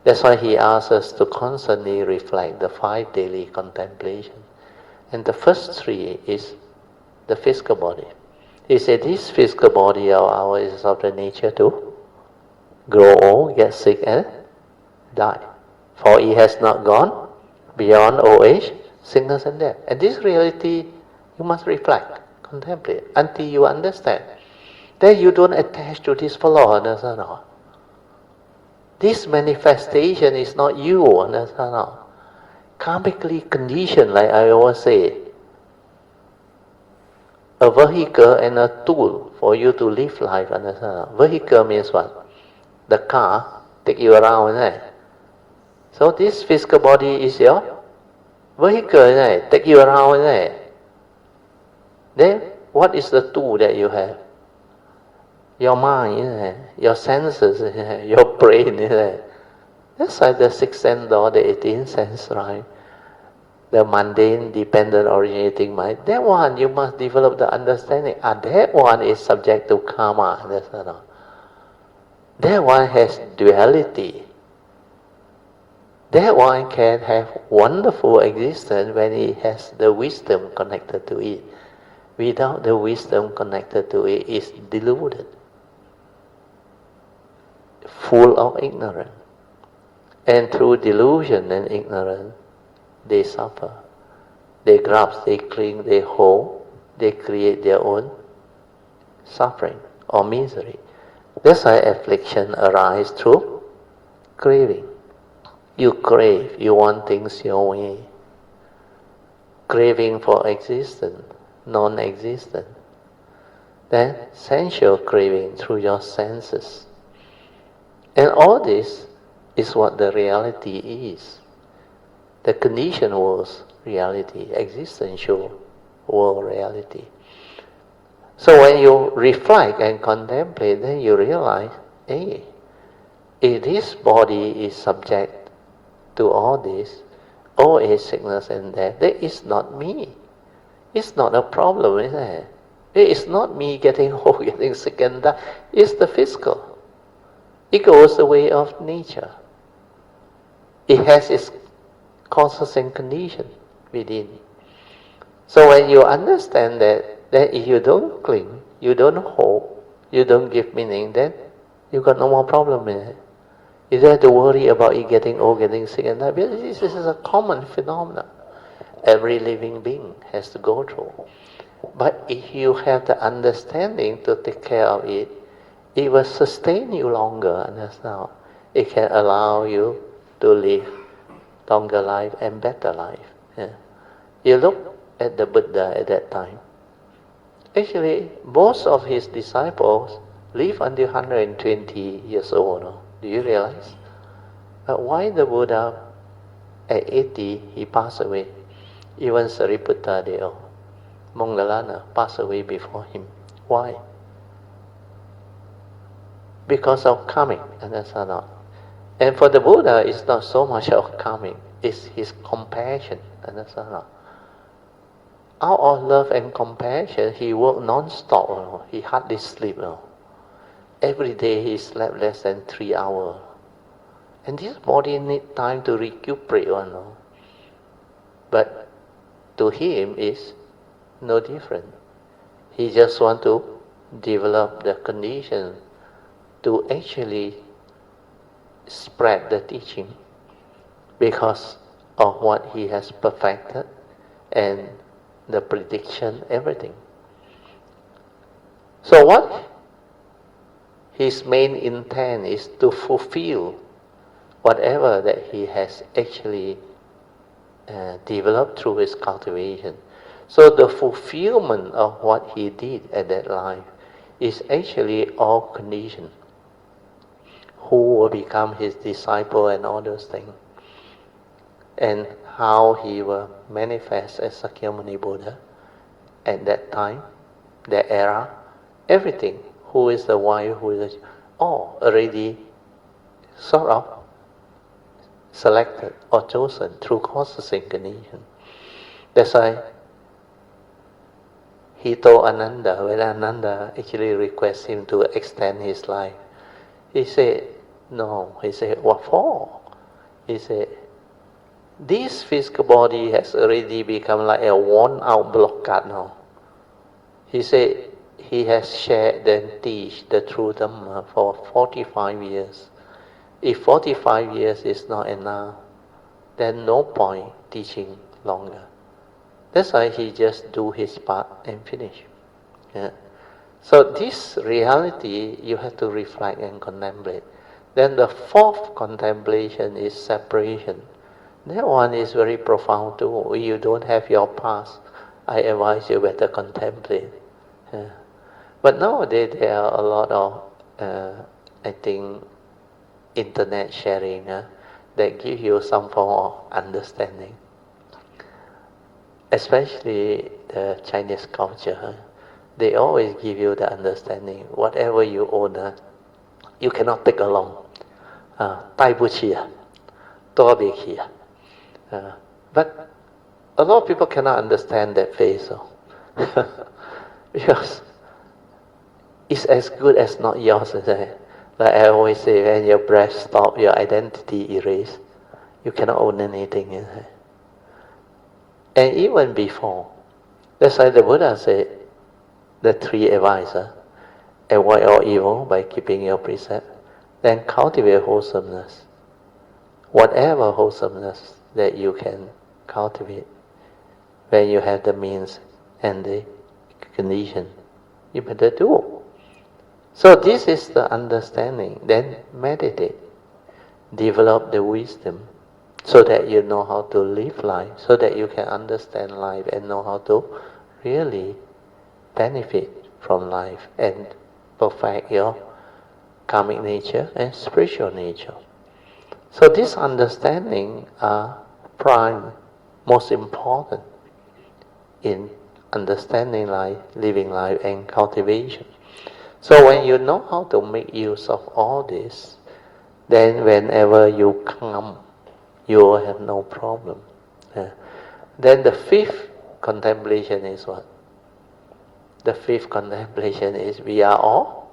That's why he asks us to constantly reflect the 5 daily contemplation. And the first 3 is the physical body. He said this physical body of ours is of the nature to grow old, get sick and die. For it has not gone beyond old age, sickness and death. And this reality you must reflect, contemplate, until you understand. Then you don't attach to this fellow, understand? This manifestation is not you, understand? Karmically conditioned, like I always say, a vehicle and a tool for you to live life, understand? Vehicle means what? The car take you around, right? So this physical body is your vehicle, right? Take you around, right? Then what is the tool that you have? Your mind, right? Your senses, right? Your brain, right? That's like the sixth sense or the 18th sense, right? The mundane, dependent, originating mind. That one you must develop the understanding. That one is subject to karma. That's not. That one has duality. That one can have wonderful existence when it has the wisdom connected to it. Without the wisdom connected to it, it's deluded, full of ignorance. And through delusion and ignorance, they suffer. They grasp, they cling, they hold, they create their own suffering or misery. That's why affliction arises through craving. You crave, you want things your way. Craving for existence, non-existent. Then sensual craving through your senses. And all this is what the reality is. The conditioned world's reality, existential world reality. So when you reflect and contemplate, then you realize, hey, if this body is subject to all this, all age, sickness and death, that is not me. It's not a problem, is it? It is not me getting old, getting sick and die. It's the physical. It goes the way of nature. It has its causes and conditions within. So when you understand that, then if you don't cling, you don't hold, you don't give meaning, then you got no more problem in it. You don't have to worry about it getting old, getting sick and die. Because this is a common phenomenon. Every living being has to go through. But if you have the understanding to take care of it, it will sustain you longer, understand? It can allow you to live longer life and better life. Yeah. You look at the Buddha at that time. Actually, most of his disciples live until 120 years old. No? Do you realize? But why the Buddha at 80 he passed away? Even Sariputta Deo, Moggallana passed away before him. Why? Because of karmic, understand not? And for the Buddha, it's not so much of karmic, it's his compassion, understand not? Out of love and compassion, he worked non-stop, you know? He hardly sleep. You know? Every day he slept less than 3 hours. And this body needs time to recuperate. You know? But to him, it's no different. He just wants to develop the conditions to actually spread the teaching because of what he has perfected and the prediction, everything. So what his main intent is to fulfill whatever that he has actually developed through his cultivation. So the fulfillment of what he did at that life is actually all conditioned. Who will become his disciple and all those things. And how he will manifest as Sakyamuni Buddha at that time, that era, everything. Who is the wife, who is the... all already sort of selected or chosen through causes and conditions. That's why he told Ananda, when Ananda actually requests him to extend his life, he said, no. He said, what for? He said, this physical body has already become like a worn out blockade now. He said he has shared and teach the true Dhamma for 45 years. If 45 years is not enough, then no point teaching longer. That's why he just do his part and finish. Yeah. So this reality you have to reflect and contemplate. Then the fourth contemplation is separation. That one is very profound too. If you don't have your past, I advise you better contemplate. Yeah. But nowadays there are a lot of, I think, internet sharing that give you some form of understanding. Especially the Chinese culture, they always give you the understanding. Whatever you own, you cannot take along. 带不起啊，多别起啊。But a lot of people cannot understand that phase, because it's as good as not yours, isn't it? Like I always say, when your breath stops, your identity erased. You cannot own anything, isn't it? And even before, that's why the Buddha said, the three advices: avoid all evil by keeping your precept, then cultivate wholesomeness. Whatever wholesomeness that you can cultivate, when you have the means and the condition, you better do. So this is the understanding. Then meditate, develop the wisdom, so that you know how to live life, so that you can understand life and know how to really benefit from life and perfect your karmic nature and spiritual nature. So this understanding are prime, most important in understanding life, living life and cultivation. So when you know how to make use of all this, then whenever you come, you will have no problem. Then the fifth contemplation is what? The fifth contemplation is we are all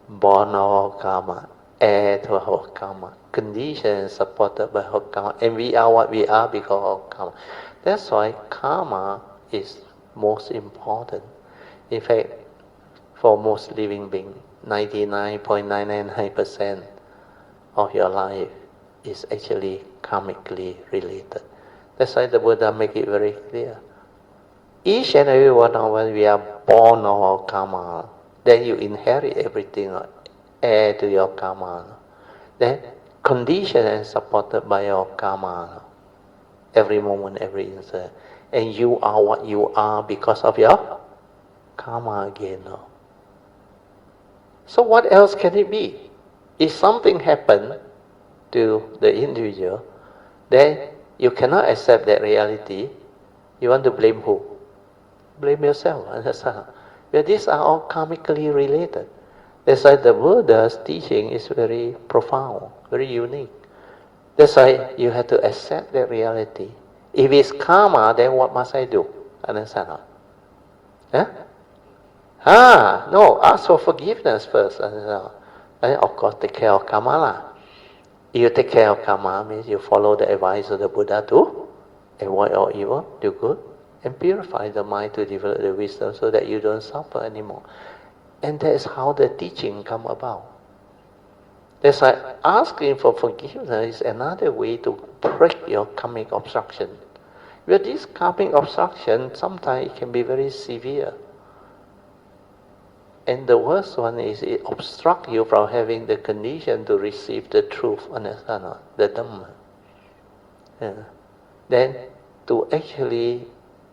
born of our karma, heir to our karma, conditioned supported by our karma, and we are what we are because of karma. That's why karma is most important. In fact, for most living beings, 99.999% of your life is actually karmically related. That's why the Buddha make it very clear. Each and every one of us, we are born of our karma. Then you inherit everything, heir to your karma. Then conditioned and supported by your karma. Every moment, every instant. And you are what you are because of your karma again. So what else can it be? If something happened to the individual, then you cannot accept that reality. You want to blame who? Blame yourself. But these are all karmically related. That's why the Buddha's teaching is very profound, very unique. That's why you have to accept that reality. If it's karma, then what must I do? Understand? No, ask for forgiveness first. And of course, take care of karma. If you take care of karma, means you follow the advice of the Buddha to avoid all evil, do good, and purify the mind to develop the wisdom so that you don't suffer anymore. And that is how the teaching come about. That's why asking for forgiveness is another way to break your karmic obstruction. But this karmic obstruction, sometimes it can be very severe. And the worst one is it obstructs you from having the condition to receive the truth, understand, the Dhamma. Then to actually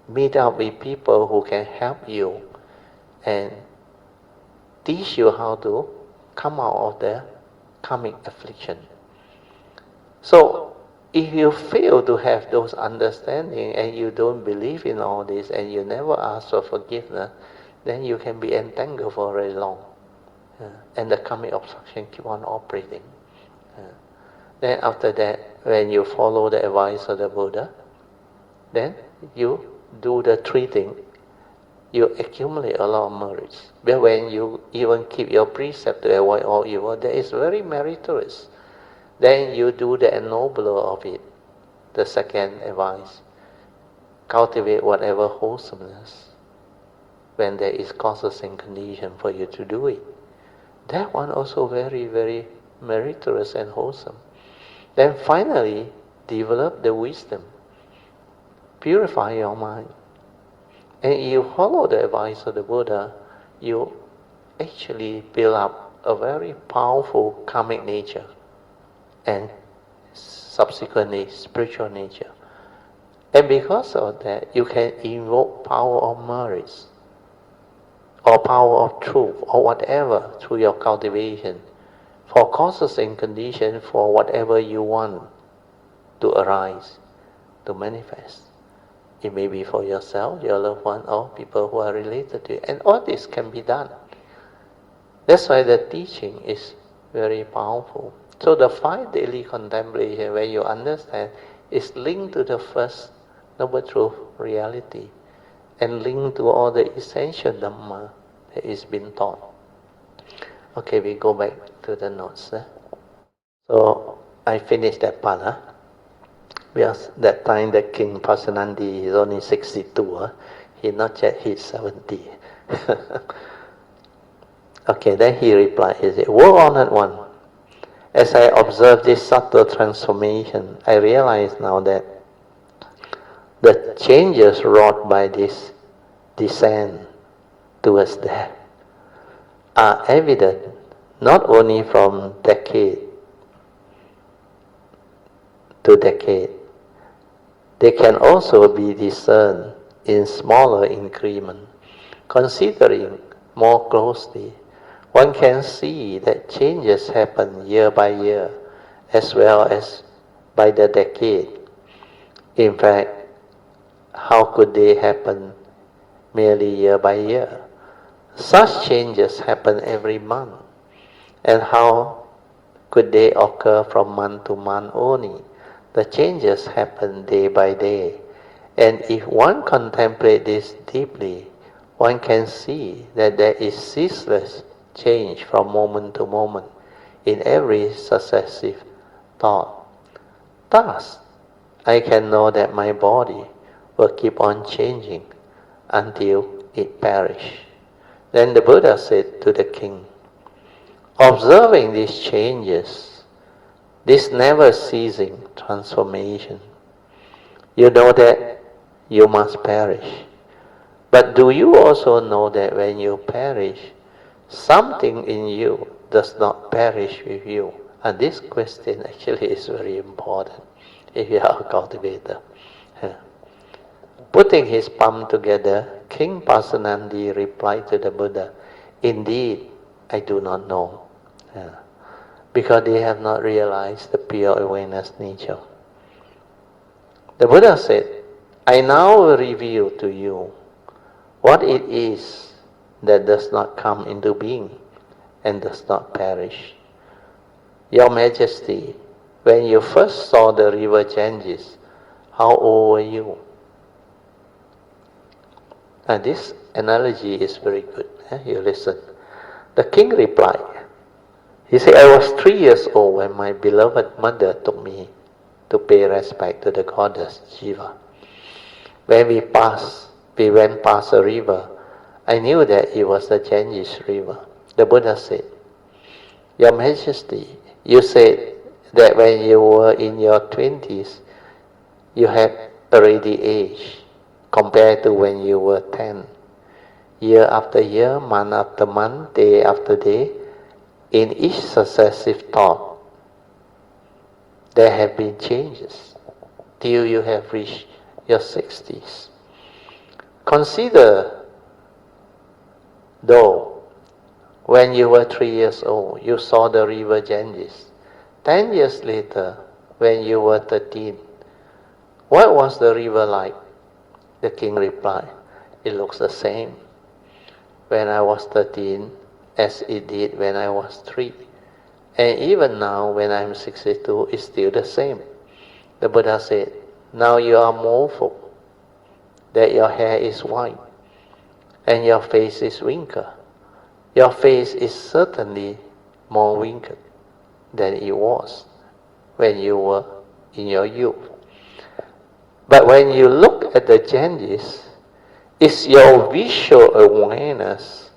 meet up with people who can help you and teach you how to come out of the karmic affliction. So if you fail to have those understanding and you don't believe in all this and you never ask for forgiveness, then you can be entangled for very long. And the karmic obstruction keep on operating. Then after that, when you follow the advice of the Buddha, then you do the three things. You accumulate a lot of merits. But when you even keep your precept to avoid all evil, that is very meritorious. Then you do the ennobler of it, the second advice. Cultivate whatever wholesomeness. when there is causes and condition for you to do it. That one also very, very meritorious and wholesome. Then finally, develop the wisdom. Purify your mind. And you follow the advice of the Buddha, you actually build up a very powerful karmic nature and subsequently spiritual nature. And because of that, you can invoke power of merits or power of truth or whatever through your cultivation for causes and conditions for whatever you want to arise, to manifest. It may be for yourself, your loved one, or people who are related to you. And all this can be done. That's why the teaching is very powerful. So the 5 daily contemplation, when you understand, is linked to the first noble truth reality and linked to all the essential Dhamma that is being taught. Okay, we go back to the notes. So I finished that part. Because that time the King Pasenandi is only 62. He not yet hit 70. Okay, then he replied, he said, "Well-honored one, as I observe this subtle transformation, I realize now that the changes wrought by this descent towards death are evident not only from decade to decade, they can also be discerned in smaller increments. Considering more closely, one can see that changes happen year by year as well as by the decade. In fact, how could they happen merely year by year? Such changes happen every month. And how could they occur from month to month only? The changes happen day by day. And if one contemplates this deeply, one can see that there is ceaseless change from moment to moment in every successive thought. Thus, I can know that my body will keep on changing until it perish. Then the Buddha said to the king, observing these changes, this never ceasing transformation, you know that you must perish. But do you also know that when you perish, something in you does not perish with you? And this question actually is very important if you are a cultivator. Putting his palm together, King Pasenandi replied to the Buddha, indeed, I do not know. Because they have not realized the pure awareness nature. The Buddha said, I now will reveal to you what it is that does not come into being and does not perish. Your Majesty, when you first saw the river Ganges, how old were you? And this analogy is very good. You listen. The king replied, he said, I was 3 years old when my beloved mother took me to pay respect to the goddess Shiva. When we went past a river, I knew that it was the Ganges river. The Buddha said, Your Majesty, you said that when you were in your 20s, you had already aged compared to when you were 10. Year after year, month after month, day after day, in each successive thought, there have been changes till you have reached your 60s. Consider, though, when you were 3 years old, you saw the river Ganges. 10 years later, when you were 13, what was the river like? The king replied, it looks the same when I was 13 as it did when I was 3. And even now, when I'm 62, it's still the same. The Buddha said, now you are mournful that your hair is white and your face is wrinkled. Your face is certainly more wrinkled than it was when you were in your youth. But when you look at the Ganges, Is your visual awareness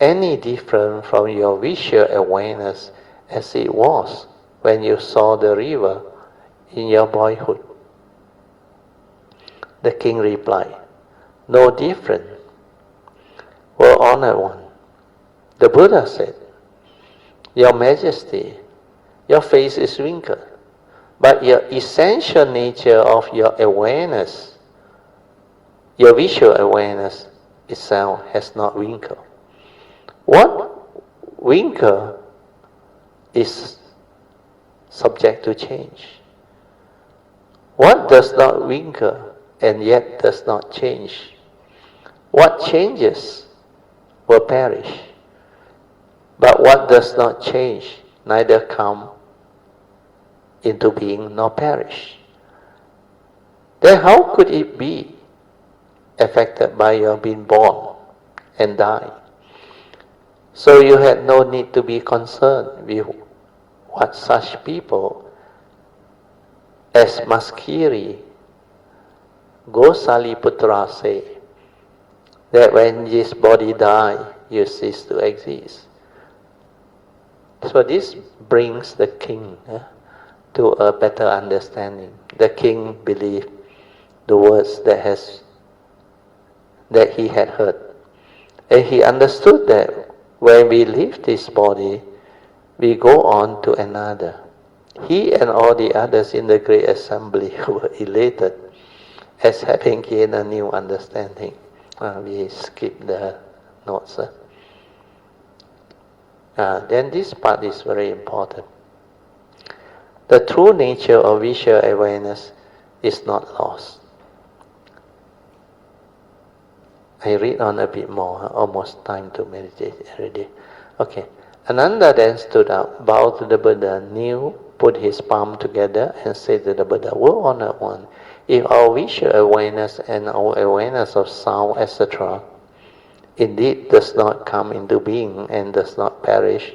any different from your visual awareness as it was when you saw the river in your boyhood? The king replied, no different. Well honored one. The Buddha said, Your Majesty, your face is wrinkled, but your essential nature of your awareness, your visual awareness itself has not wrinkled. What wrinkle is subject to change? What does not wrinkle and yet does not change? What changes will perish, but what does not change neither come into being nor perish. Then how could it be affected by your being born and dying? So you had no need to be concerned with what such people as Maskiri Gosaliputra say, that when this body dies, you cease to exist. So this brings the king to a better understanding. The king believed the words that he had heard. And he understood that when we leave this body, we go on to another. He and all the others in the great assembly were elated as having gained a new understanding. We skip the notes. Then this part is very important. The true nature of visual awareness is not lost. I read on a bit more, almost time to meditate already. Okay. Ananda then stood up, bowed to the Buddha, kneeled, put his palm together and said to the Buddha, Well honored one, if our visual awareness and our awareness of sound, etc., indeed does not come into being and does not perish,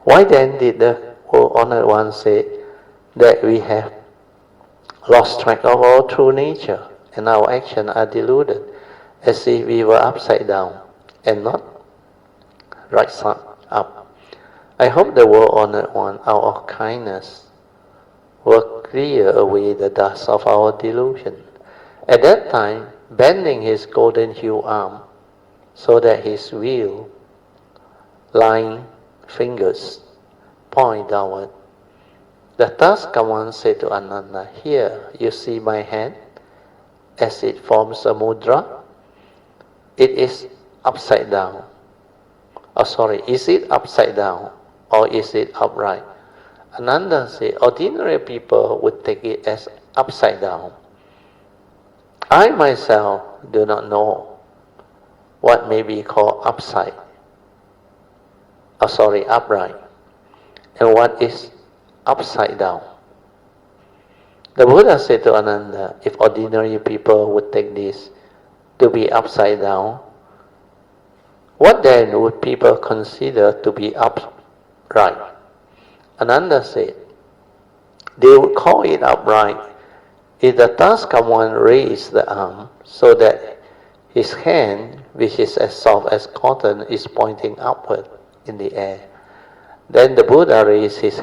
why then did the Well honored one say that we have lost track of our true nature and our actions are deluded, as if we were upside down and not right side up? I hope the Well honored one, out of kindness, will clear away the dust of our delusion. At that time, bending his golden hued arm so that his wheel lying fingers point downward, the Taskam one said to Ananda, Here you see my hand as it forms a mudra. It is upside down. Is it upside down or is it upright? Ananda said, ordinary people would take it as upside down. I myself do not know what may be called upright, and what is upside down. The Buddha said to Ananda, if ordinary people would take this to be upside down, what then would people consider to be upright? Ananda said, they would call it upright if the Taskam one raised the arm so that his hand, which is as soft as cotton, is pointing upward in the air. Then the Buddha raised his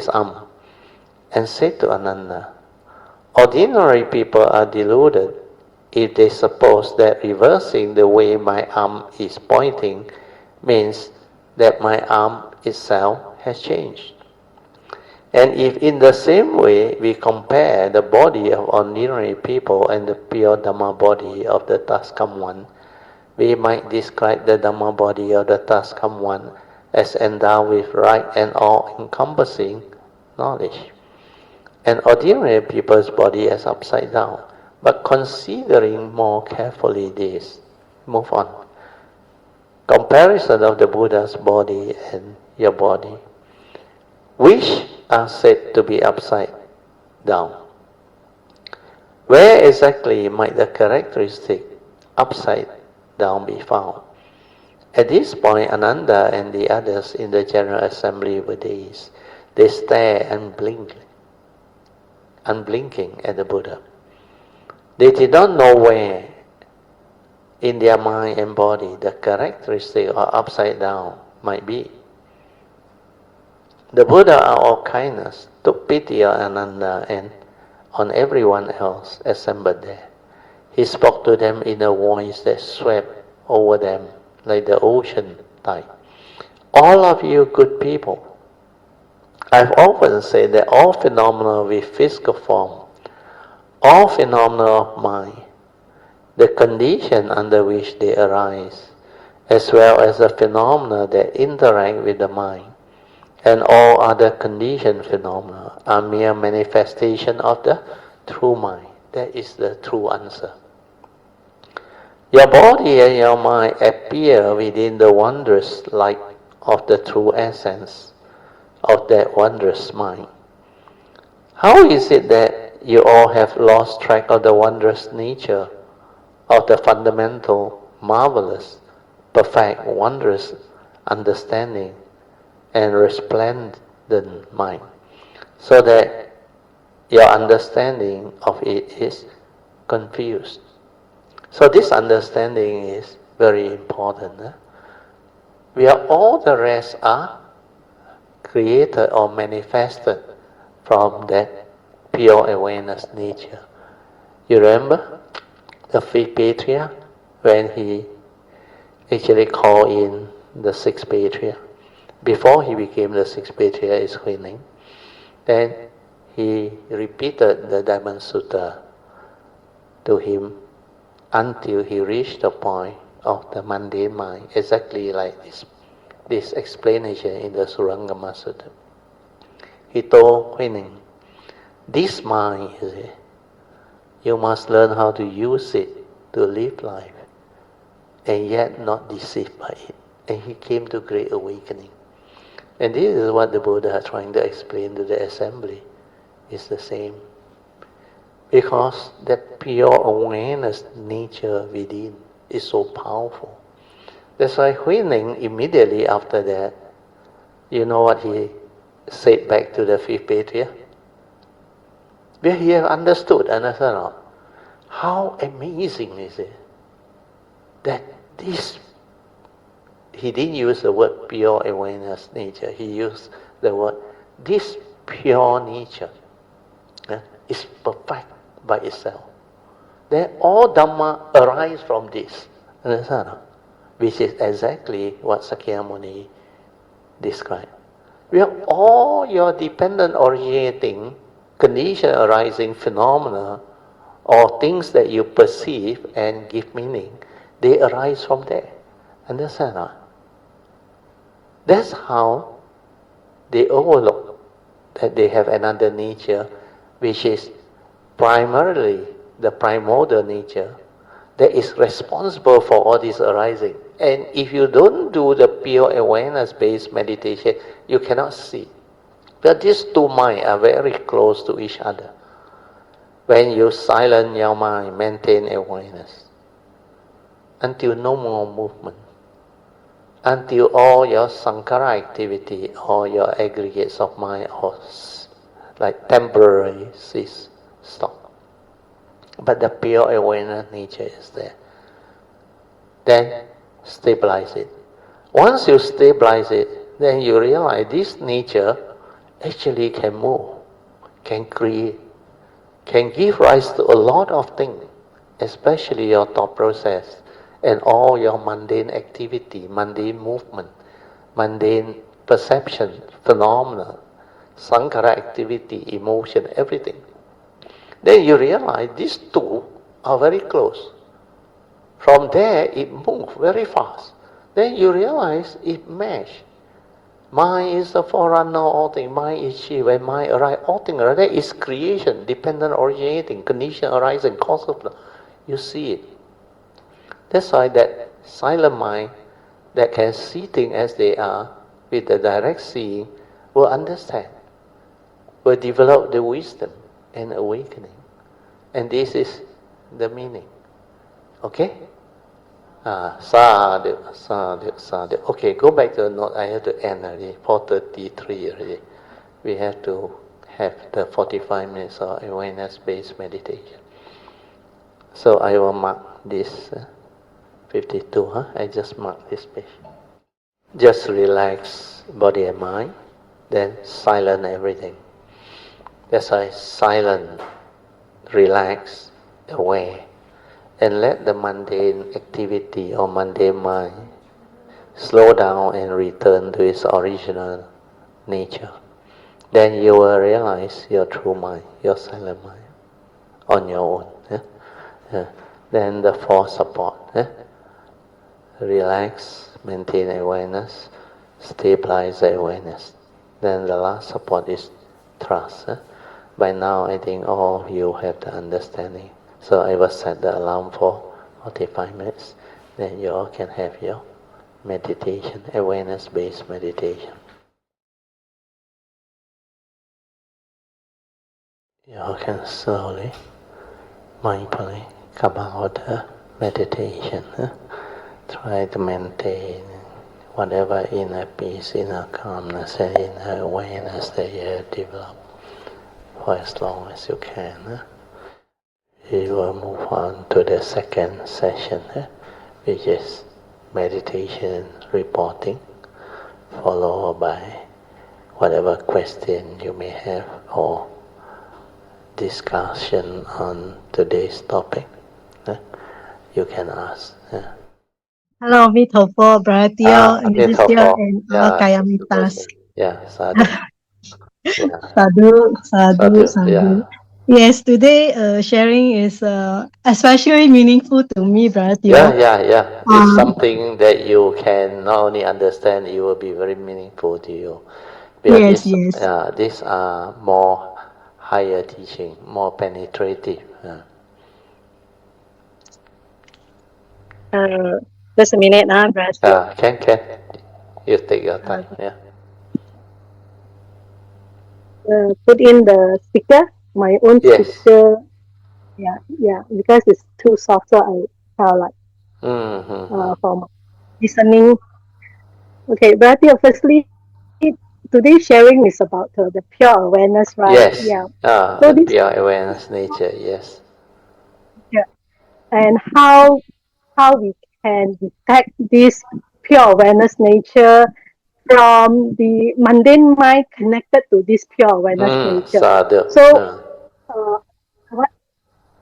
arm, and said to Ananda, ordinary people are deluded if they suppose that reversing the way my arm is pointing means that my arm itself has changed. And if in the same way we compare the body of ordinary people and the pure Dhamma body of the Taskam one, we might describe the Dhamma body of the Taskam one as endowed with right and all-encompassing knowledge, and ordinary people's body as upside down. But considering more carefully this, move on. Comparison of the Buddha's body and your body, which are said to be upside down. Where exactly might the characteristic upside down be found? At this point, Ananda and the others in the general assembly were dazed. They stared unblinking at the Buddha. They did not know where in their mind and body, the characteristic or upside down might be. The Buddha are all kindness, took pity on Ananda and on everyone else assembled there. He spoke to them in a voice that swept over them like the ocean tide. All of you good people, I've often said that all phenomena with physical form, all phenomena of mind, the condition under which they arise, as well as the phenomena that interact with the mind, and all other conditioned phenomena are mere manifestation of the true mind. That is the true answer. Your body and your mind appear within the wondrous light of the true essence of that wondrous mind. How is it that you all have lost track of the wondrous nature of the fundamental, marvelous, perfect, wondrous understanding and resplendent mind, so that your understanding of it is confused? So this understanding is very important. We are all the rest are created or manifested from that pure awareness nature. You remember the fifth patriarch when he actually called in the sixth patriarch? Before he became the sixth patriarch is Huining. Then he repeated the Dhamma Sutra to him until he reached the point of the mundane mind, exactly like this explanation in the Surangama Sutra. He told Huining, this mind, you must learn how to use it to live life, and yet not deceived by it. And he came to great awakening. And this is what the Buddha is trying to explain to the assembly. It's the same. Because that pure awareness nature within is so powerful. That's why Huining immediately after that, you know what he said back to the fifth patriarch? Where he have understood how amazing is it that this, he didn't use the word pure awareness nature, he used the word this pure nature is perfect by itself. Then all Dhamma arise from this. Understand? Which is exactly what Sakyamuni described. We are all your dependent originating, condition arising phenomena or things that you perceive and give meaning, they arise from there. Understand? That's how they overlook that they have another nature which is primarily the primordial nature that is responsible for all this arising. And if you don't do the pure awareness-based meditation, you cannot see. But these two minds are very close to each other. When you silence your mind, maintain awareness, until no more movement, until all your sankhara activity or your aggregates of mind or like temporary cease, stop. But the pure awareness nature is there. Then stabilize it. Once you stabilize it, then you realize this nature actually can move, can create, can give rise to a lot of things, especially your thought process and all your mundane activity, mundane movement, mundane perception, phenomena, sankhara activity, emotion, everything. Then you realize these two are very close. From there, it moves very fast. Then you realize it mesh. Mind is the forerunner of all things. Mind is chi. When mind arises, all things arise. That is creation, dependent originating, condition arising, cause of love. You see it. That's why that silent mind that can see things as they are, with the direct seeing, will understand, will develop the wisdom and awakening. And this is the meaning. Okay? Sadhu, sadhu, sadhu. Okay, go back to the note. I have to end already. 4:33 already. We have to have the 45 minutes of awareness-based meditation. So I will mark this. 52, huh? I just marked this page. Just relax body and mind, then silent everything. That's why silent, relax, aware, and let the mundane activity or mundane mind slow down and return to its original nature. Then you will realize your true mind, your silent mind, on your own. Then the four support. Relax, maintain awareness, stabilize the awareness. Then the last support is trust. By now, I think all of you have the understanding. So I will set the alarm for 45 minutes. Then you all can have your meditation, awareness-based meditation. You all can slowly, mindfully come out of meditation. Try to maintain whatever inner peace, inner calmness, and inner awareness that you have developed for as long as you can. We will move on to the second session, which is meditation reporting, followed by whatever question you may have or discussion on today's topic. You can ask. Hello, Mithopo, Bratio, Indonesia, Mithopo. and all Kayamitas. Sadhu. Sadhu, sadhu, sadhu. Yes, today sharing is especially meaningful to me, Bratio. It's something that you can not only understand, it will be very meaningful to you. Because these are more higher teaching, more penetrative. Just a minute, Bratio. Can. You take your time. Put in the speaker, my own speaker. Yeah, because it's too soft, so I like for my listening. Okay, Bratio, firstly, today's sharing is about the pure awareness, right? Yes. So the pure awareness nature, yes. Yeah. And how we can detect this pure awareness nature from the mundane mind connected to this pure awareness nature. Sadhu. So what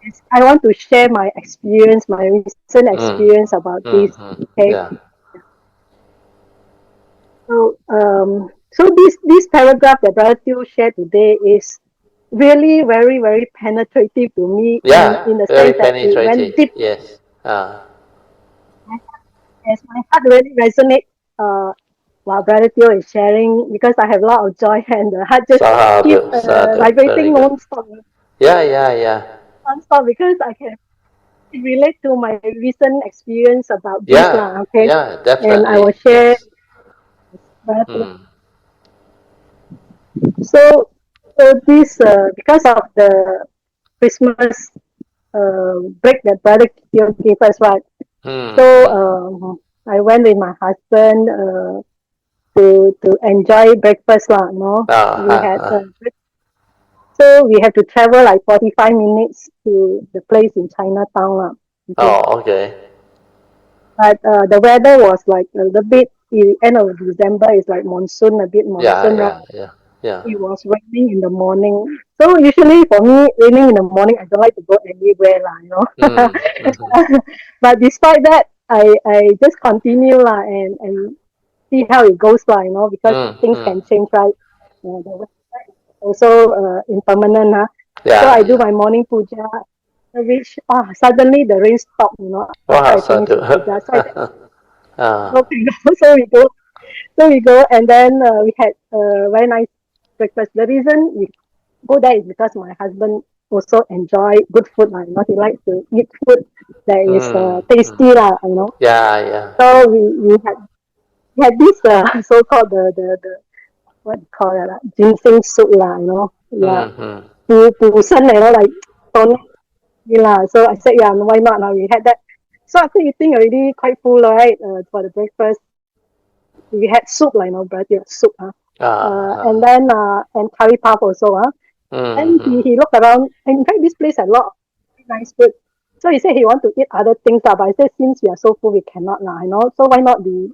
is, I want to share my experience, my recent experience about this. Okay. So this paragraph that Brother Teoh shared today is really very, very penetrative to me in the sense that it went deep. Yes. Yes, my heart really resonates while Brother Teoh is sharing because I have a lot of joy and the heart just keep vibrating non-stop. Non-stop because I can relate to my recent experience about this okay? Yeah, definitely. And I will share. Yes. So this because of the Christmas break that Brother Teoh gave us, right? So I went with my husband to enjoy breakfast lah. We had so we have to travel like 45 minutes to the place in Chinatown lah. Okay. But the weather was like a little bit. End of December is like monsoon, a bit monsoon, right? It was raining in the morning. So usually for me, raining in the morning, I don't like to go anywhere lah. But despite that, I just continue lah and see how it goes lah, because things can change, right? The weather is also impermanent. So I do my morning puja, which suddenly the rain stopped, after I finish the puja. So I said, okay, so we go, and then we had very nice breakfast. The reason we go there is because my husband also enjoy good food, he likes to eat food that is tasty, So we had this so-called the what you call it, ginseng soup, like tonic. So I said, why not? Now we had that. So after eating already quite full, right? For the breakfast, we had soup, bread, soup, and then and curry puff also, And he looked around. And in fact, this place had a lot of nice food. So he said he want to eat other things, but I said since we are so full, we cannot, so why not we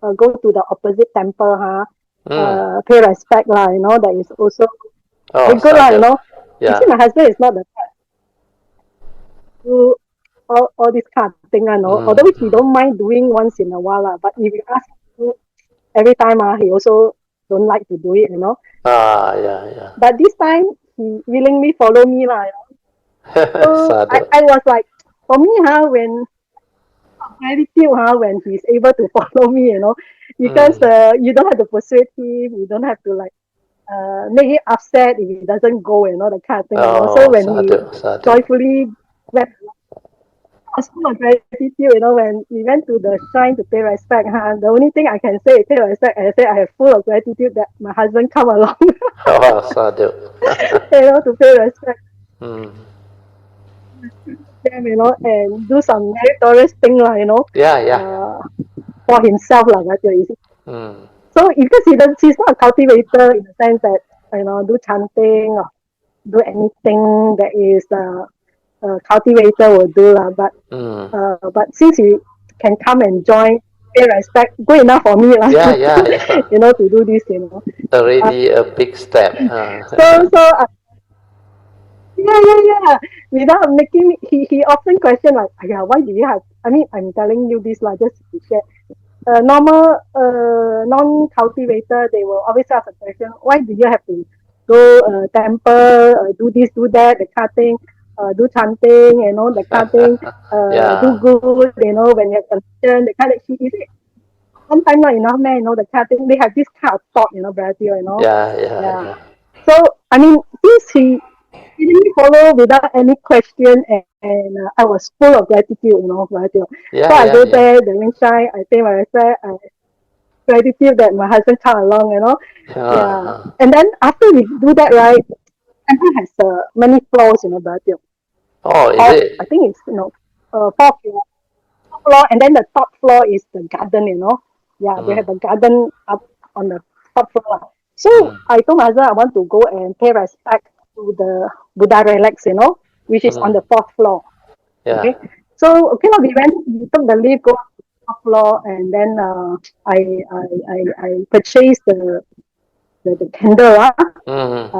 go to the opposite temple, pay respect, that is also very good, You see, my husband is not the type to all this kind of thing, although he don't mind doing once in a while, but if you ask him every time, he also don't like to do it, Yeah. But this time, he willingly follow me, So I was like, for me, when gratitude, when he's able to follow me, because you don't have to persuade him, you don't have to make him upset if he doesn't go, that kind of thing. So when he joyfully went, I was full of gratitude, when we went to the shrine to pay respect, the only thing I can say is pay respect. I say I have full of gratitude that my husband come along, Sadhu. to pay respect. Mm. Them, and do some meritorious thing, Yeah. for himself, right? Mm. So because he's not a cultivator in the sense that, do chanting or do anything that is cultivator will do, but since he can come and join, pay respect, good enough for me, Yeah. to do this, Already a big step. So yeah. Without making he often question like, yeah, why do you have? I mean, I'm telling you this just to share. Normal non-cultivator, they will always ask a question: why do you have to go temple, do this, do that, the kind of thing, do chanting, the kind of thing, do good, when you have connection, the kind of thing. Is it sometimes not enough, man? The kind of thing. They have this kind of thought, Brother, Yeah. So I mean, since he didn't follow without any question, and I was full of gratitude, Brother. So I go there, the moonshine, I pay my respect, gratitude that my husband come along, And then after we do that, right, temple has many floors, Brother. Oh, is it? I think it's fourth floor, and then the top floor is the garden, Yeah, they have a garden up on the top floor. So I told my husband I want to go and pay respect to the Buddha relics, which is on the fourth floor. Okay. Yeah. So okay, we took the lift, go up to the top floor, and then I purchased the candle,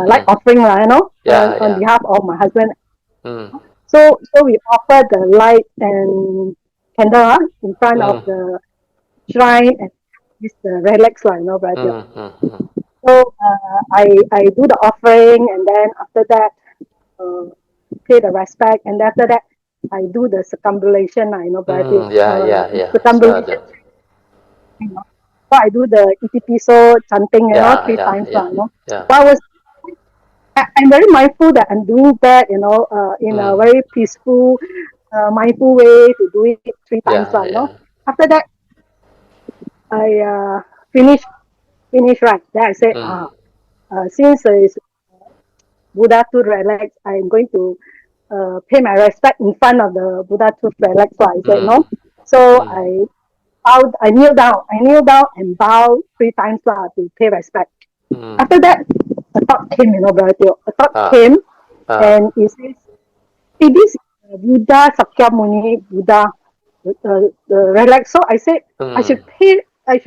like offering, on Yeah. behalf of my husband. Mm. So we offered the light and candle, in front of the shrine, and this the relics, Brother. So I do the offering, and then after that, uh, pay the respect, and after that, I do the circumambulation, Brother. Yeah. Circumambulation, Sadhu. So I do the itipiso chanting, three times, Yeah. But I'm very mindful that I'm doing that, in a very peaceful, mindful way to do it three times, Yeah. After that, I finish right. Then I say, since it's Buddha tooth relics, I'm going to pay my respect in front of the Buddha tooth relics. So I said no. So I kneel down. I kneel down and bow three times to pay respect. After that, a thought came, Brother. A thought came, and it says, hey, this is Buddha Sakyamuni Buddha, the relic. So I said, I should pay. I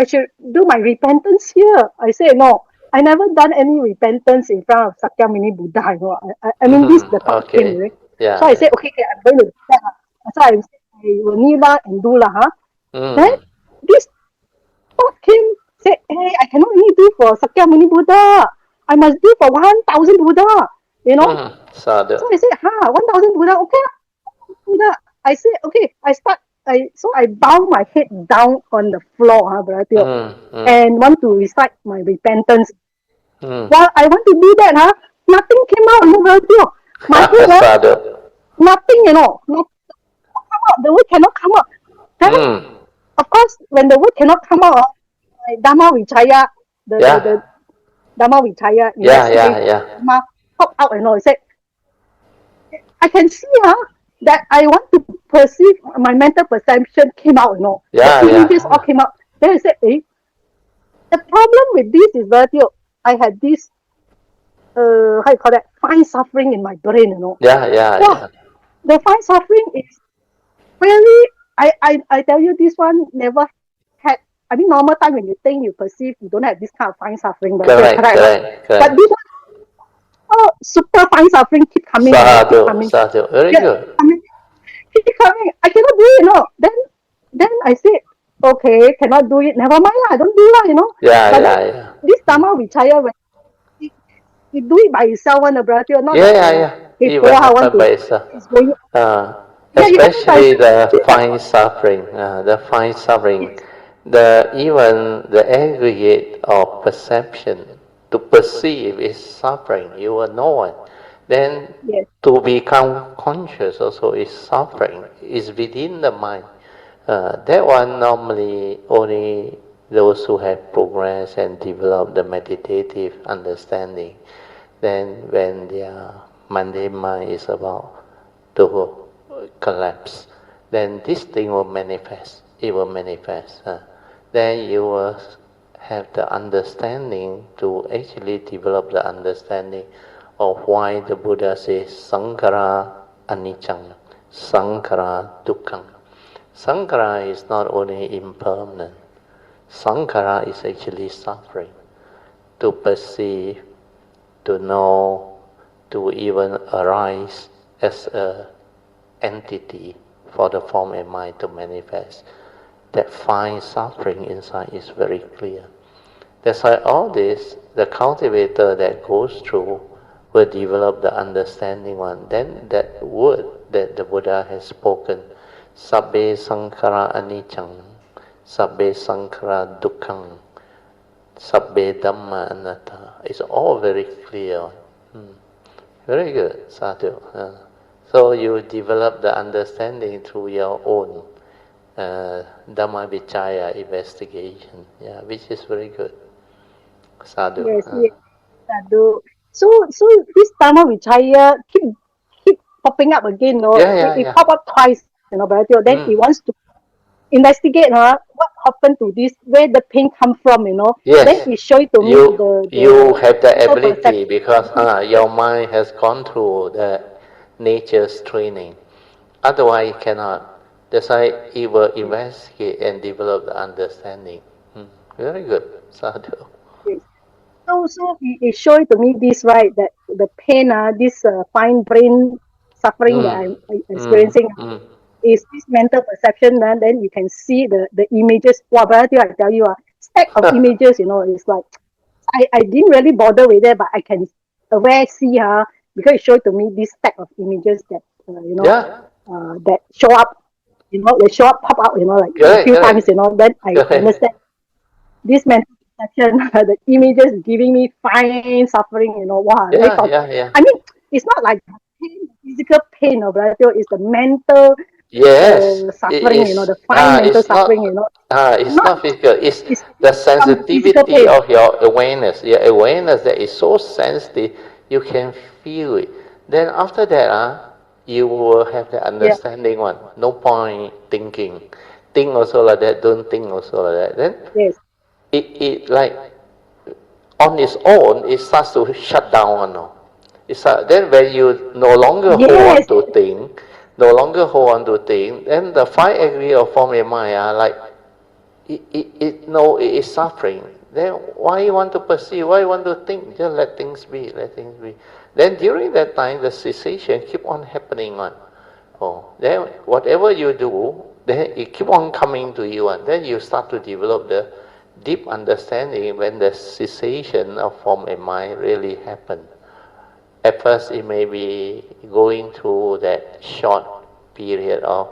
should do my repentance here. I said, no, I never done any repentance in front of Sakyamuni Buddha. I mean, this the thought came, right? Yeah. So I said, okay, I'm going to do that. So I will kneel down and do Then this thought came, said, hey, I cannot only do for Sakyamuni Buddha. I must do for 1,000 Buddha, Sadhu. So I said, 1,000 Buddha, okay. Buddha. I said, okay, so I bow my head down on the floor, Brother, and want to recite my repentance. While I want to do that, nothing came out, Brother. My head, Sadhu. nothing, nothing come out. The word cannot come out. Then, of course, when the word cannot come out, my Dhamma Vichaya, the Dhamma Vichaya, Dhamma pop out, I said, I can see, that I want to perceive, my mental perception came out, the images all came out. Then I said, the problem with this is that I had this, how you call that, fine suffering in my brain, Yeah. the fine suffering is really, I tell you, this one never had. I mean, normal time when you think, you perceive, you don't have this kind of fine suffering, but you're Correct, correct, right? correct, But correct. this one, oh, super fine suffering keep coming, keep Sadhu, coming. sadhu. Very Yeah, good. I mean, keep coming. I cannot do it, Then I said, okay, cannot do it. Never mind lah, I don't do lah. Yeah, But then yeah, yeah. this Dhamma Vichaya, when he, he do it by himself, one, brother, not Yeah, like yeah, yeah. hey, It will Poha want happen to, by itself. he's going. Yeah, it happens by Especially itself. the fine suffering, the even the aggregate of perception to perceive is suffering. You will know it. Then Yes. to become conscious also is suffering. Is within the mind. That one normally only those who have progressed and developed the meditative understanding. Then when their mundane mind is about to collapse, then this thing will manifest. It will manifest. Then you will have the understanding to actually develop the understanding of why the Buddha says Sankhara Anicca, Sankhara Dukkha. Sankhara is not only impermanent. Sankhara is actually suffering. To perceive, to know, to even arise as a entity for the form and mind to manifest. That fine suffering inside is very clear. That's why all this, the cultivator that goes through will develop the understanding one. Then that word that the Buddha has spoken, Sabbe Sankhara Aniccang, Sabbe Sankhara Dukkhang, Sabbe Dhamma Anatta, is all very clear. Very good, sadhu. So you develop the understanding through your own Dhamma Vichaya investigation, which is very good. Sadhu. Yes, yes, Sadhu. So this Dhamma Vichaya keep popping up again, It pop up twice, but then he wants to investigate, what happened to this, where the pain come from, Then Yes, he show it to me you have the mental ability perception. because your mind has gone through the nature's training. Otherwise, it cannot. That's why it will investigate and develop the understanding. Very good, sadhu. Yes. So he show it to me this, right, that the pain, this fine brain suffering that Mm, I'm mm, experiencing mm. is this mental perception. Then you can see the images. Wow, but I tell you, stack of images. It's like I didn't really bother with it, but I can aware see, because it showed to me this stack of images that Yeah, that show up. They show up, pop out. Like a correct, few times. correct, Then I correct. understand this mental perception, the images giving me fine suffering, wow, very Yeah, yeah, yeah. I mean, it's not like pain, physical pain, but it's the mental Yes, it suffering, is. the fine mental It's not. suffering, It's not, not physical. It's it's the some physical sensitivity pain. of your awareness. Your awareness that is so sensitive, you can feel it. Then after that, you will have the Yeah, understanding one. No point thinking. Think also like that. Don't think also like that. Then yes, it like on its own, it starts to shut down. No? Then when you no longer hold on yes, to think, then the five agree of form in mind are like, it is suffering. Then why you want to perceive? Why you want to think? Just let things be, let things be. Then during that time, the cessation keep on happening on. Then whatever you do, then it keep on coming to you, and then you start to develop the deep understanding when the cessation of form and mind really happen. At first, it may be going through that short period of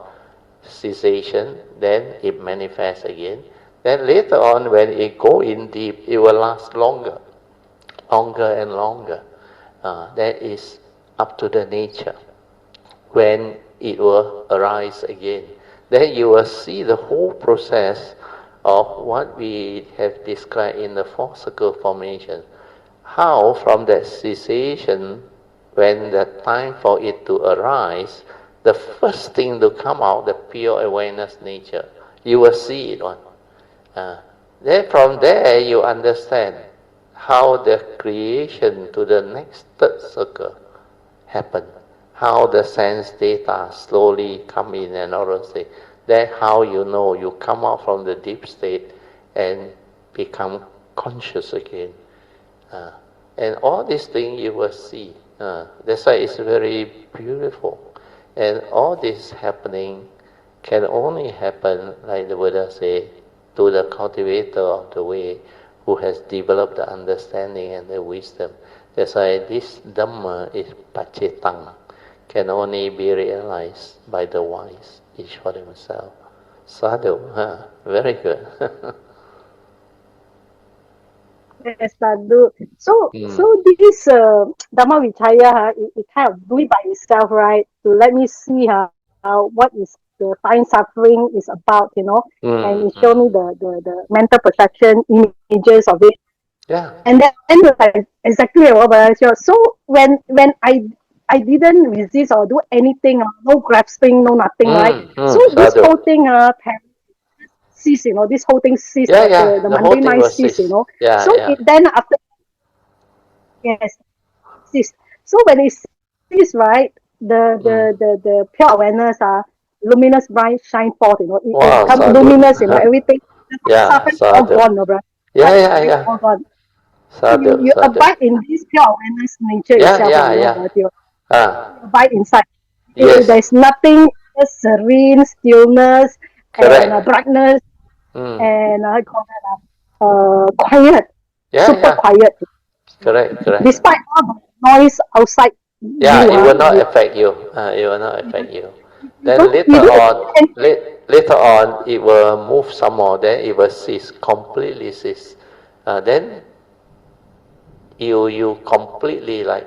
cessation, then it manifests again. Then later on, when it go in deep, it will last longer, longer and longer. That is up to the nature. When it will arise again, then you will see the whole process of what we have described in the four circle formation. How from that cessation, when the time for it to arise, the first thing to come out, the pure awareness nature, you will see it on. Then from there you understand how the creation to the next third circle happened. how the sense data slowly come in and all those things. That's how you know you come out from the deep state and become conscious again. And all these things you will see. That's why it's very beautiful. And all this happening can only happen, like the Buddha say, to the cultivator of the way who has developed the understanding and the wisdom. That's why this Dhamma is Pacetang, can only be realized by the wise, each for themselves. Sadhu, very good. Yes, Sadhu. So Mm. this Dhamma Vichaya, it kind of do it by itself, right? To let me see what is the fine suffering is about, and it show me the mental perception images of it. Yeah. And then like exactly what I said. So when I didn't resist or do anything, no grasping, no nothing, right? So this Sadhu. whole thing cease, this whole thing cease, Yeah, the yeah. The whole mundane thing mind was cease, this. Yeah, So yeah. it then after, yes, cease. So when it cease, right, the pure awareness luminous bright shine forth, it Wow, become sadhu. luminous, everything. The Yeah, suffering all sadhu. gone, no, bruh. Yeah, yeah, Suffering yeah. all gone. Sadhu, You sadhu. abide in this pure awareness nature Yeah, itself, yeah, yeah. but you Ah, abide inside. yes, There's nothing, just serene stillness and correct. brightness Mm. and I call that quiet, Yeah, super yeah. quiet. Correct, correct. Despite all the noise outside Yeah, you, it will not affect you. It will not affect you. Then you later don't on, and later on, it will move some more. Then it will cease, completely cease. Then you completely like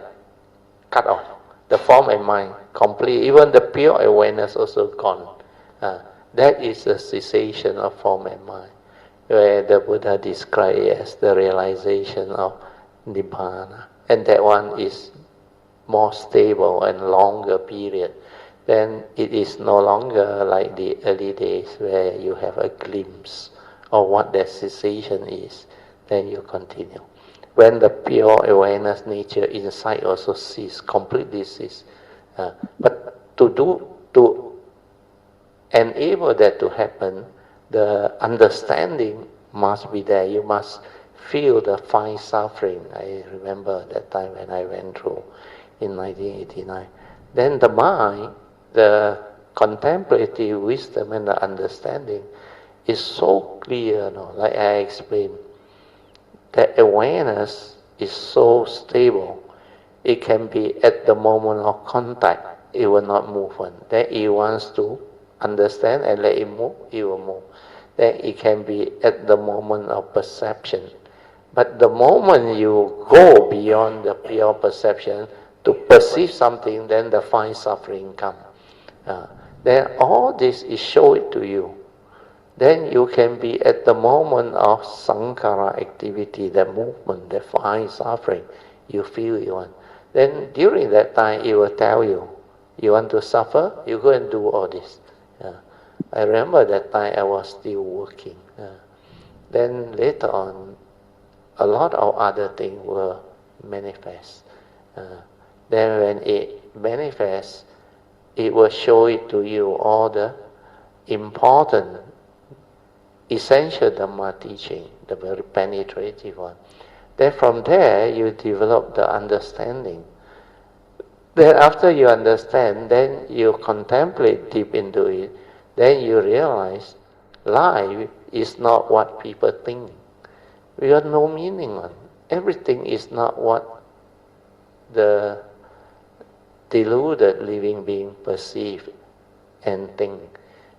cut off the form and mind completely. Even the pure awareness also gone. That is the cessation of form and mind, where the Buddha described it as the realization of Nibbana, and that one is more stable and longer period. Then it is no longer like the early days where you have a glimpse of what that cessation is. Then you continue. When the pure awareness nature inside also cease, completely cease. But to enable that to happen, the understanding must be there. You must feel the fine suffering. I remember that time when I went through in 1989. Then the mind, the contemplative wisdom and the understanding is so clear, like I explained. That awareness is so stable. It can be at the moment of contact, it will not move on. Then it wants to understand and let it move, it will move. Then it can be at the moment of perception. But the moment you go beyond the pure perception to perceive something, then the fine suffering comes. Then all this is show it to you. Then you can be at the moment of sankhara activity, the movement, the fine suffering. You feel it one. Then during that time, it will tell you, you want to suffer, you go and do all this. I remember that time I was still working. Then later on, a lot of other things will manifest. Then when it manifests, it will show it to you all the important essential Dhamma teaching, the very penetrative one. Then from there, you develop the understanding. Then after you understand, then you contemplate deep into it. Then you realize life is not what people think. We have no meaning on. Everything is not what the deluded living being perceive and think.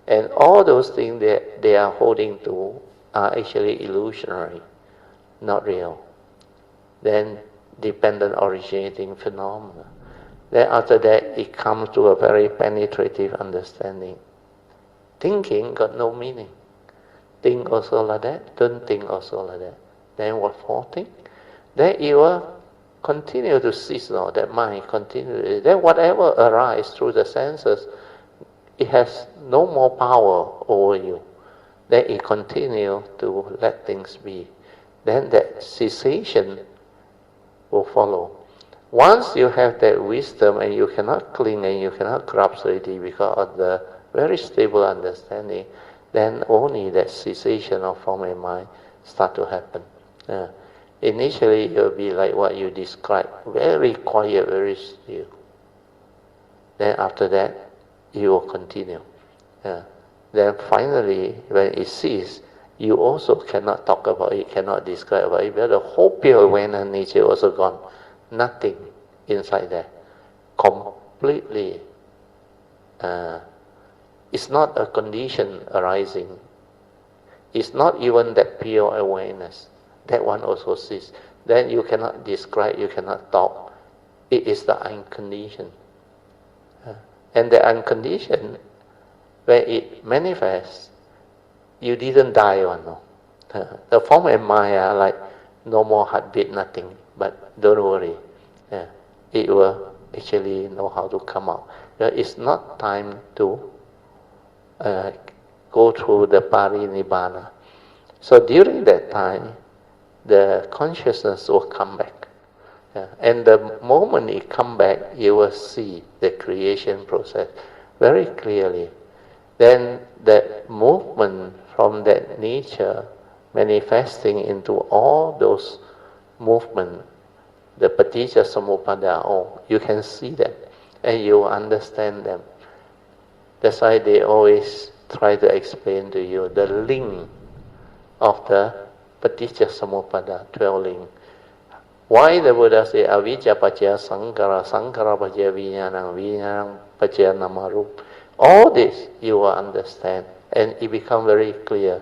And all those things that they are holding to are actually illusionary, not real. Then dependent originating phenomena. Then after that, it comes to a very penetrative understanding. Thinking got no meaning. Think also like that, don't think also like that. Then what for think? Then it will continue to cease, that mind continue. Then whatever arises through the senses, it has no more power over you. Then it continue to let things be. Then that cessation will follow. Once you have that wisdom and you cannot cling and you cannot grasp already because of the very stable understanding, then only that cessation of form and mind start to happen. Initially, it will be like what you described, very quiet, very still. Then after that, you will continue. Then finally, when it ceases, you also cannot talk about it, cannot describe about it, because the whole pure awareness nature also gone. Nothing inside there. Completely. It's not a condition arising. It's not even that pure awareness. That one also ceases. Then you cannot describe, you cannot talk. It is the unconditioned. And the unconditioned, when it manifests, you didn't die or no. The form and mind are like no more heartbeat, nothing. But don't worry, it will actually know how to come out. It's not time to go through the Pali Nibbana. So during that time, the consciousness will come back. And the moment it come back, you will see the creation process very clearly. Then that movement from that nature manifesting into all those movements, the paticca samuppada, you can see them and you understand them. That's why they always try to explain to you the link of the paticca samuppada, 12 link. Why the Buddha say avijja paccaya sankara, sankara paccaya vijnana, vijnana paccaya namarupa. All this you will understand and it become very clear.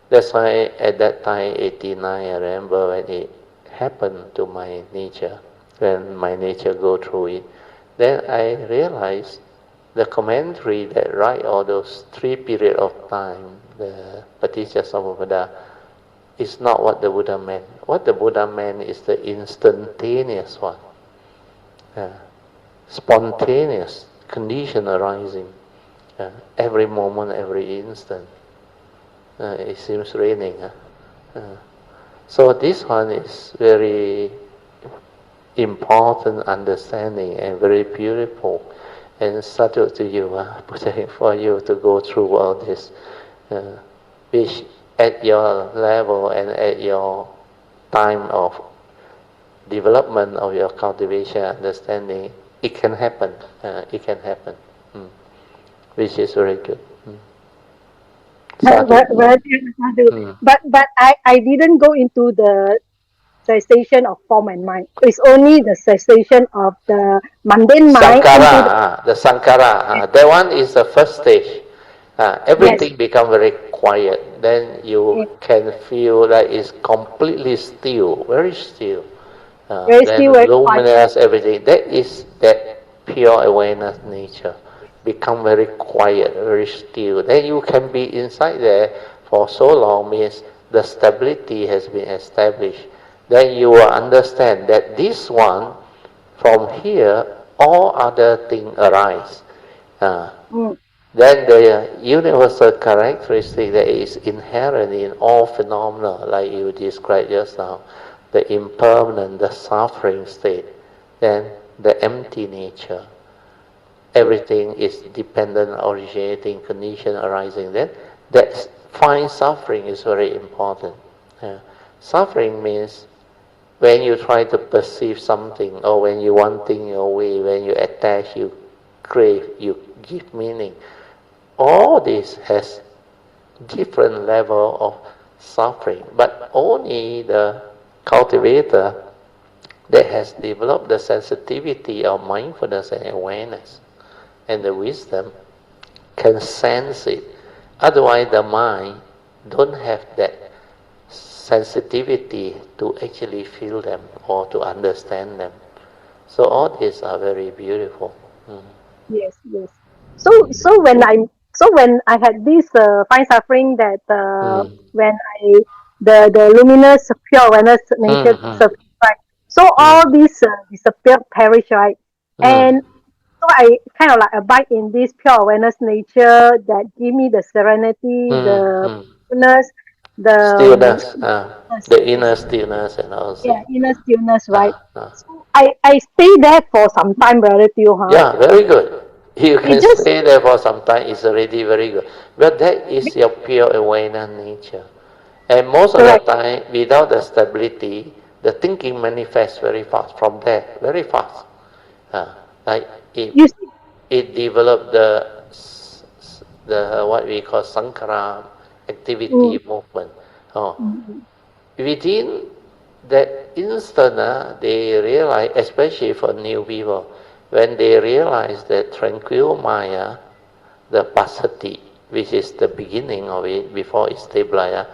That's why at that time, 89, I remember when it happened to my nature, when my nature go through it, then I realized the commentary that write all those 3 periods of time, the paticca samuppada, is not what the Buddha meant. What the Buddha meant is the instantaneous one. Spontaneous condition arising. Every moment, every instant. It seems raining. So this one is very important understanding and very beautiful and subtle to you, for you to go through all this, which at your level and at your time of development of your cultivation understanding, it can happen. It can happen. Which is very good. But I didn't go into the cessation of form and mind. It's only the cessation of the mundane mind Sankara, the Sankara, that one is the first stage. Everything become very quiet. Then you can feel that it's completely still, very still. Then luminous, everything. That is that pure awareness nature. Become very quiet, very still. Then you can be inside there for so long, means the stability has been established. Then you will understand that this one, from here, all other things arise. Then the universal characteristic that is inherent in all phenomena, like you described just now, the impermanent, the suffering state, then the empty nature. Everything is dependent, originating, condition arising. Then that fine suffering is very important. Suffering means when you try to perceive something, or when you want things your way, when you attach, you crave, you give meaning. All this has different level of suffering, but only the cultivator that has developed the sensitivity of mindfulness and awareness and the wisdom can sense it. Otherwise, the mind don't have that sensitivity to actually feel them or to understand them. So all these are very beautiful. Yes. So when I had this fine suffering that when I the luminous pure awareness nature suffering, right? So all these disappear, perish, right? And so I kind of like abide in this pure awareness nature that give me the serenity, the peacefulness, Stillness, the the inner stillness and all yeah, things. inner stillness, right? Uh, uh. I stay there for some time, Brother Teo, huh? Yeah, very good. You It can just stay there for some time, it's already very good. But that is your pure awareness nature. And most of the correct. time, without the stability, the thinking manifests very fast from there, very fast. Like it, You see, it developed the what we call Sankara activity mm, movement. Oh, mm, within that instant, they realize, especially for new people, when they realize that tranquil Maya, the pasati, which is the beginning of it before it stabilizes,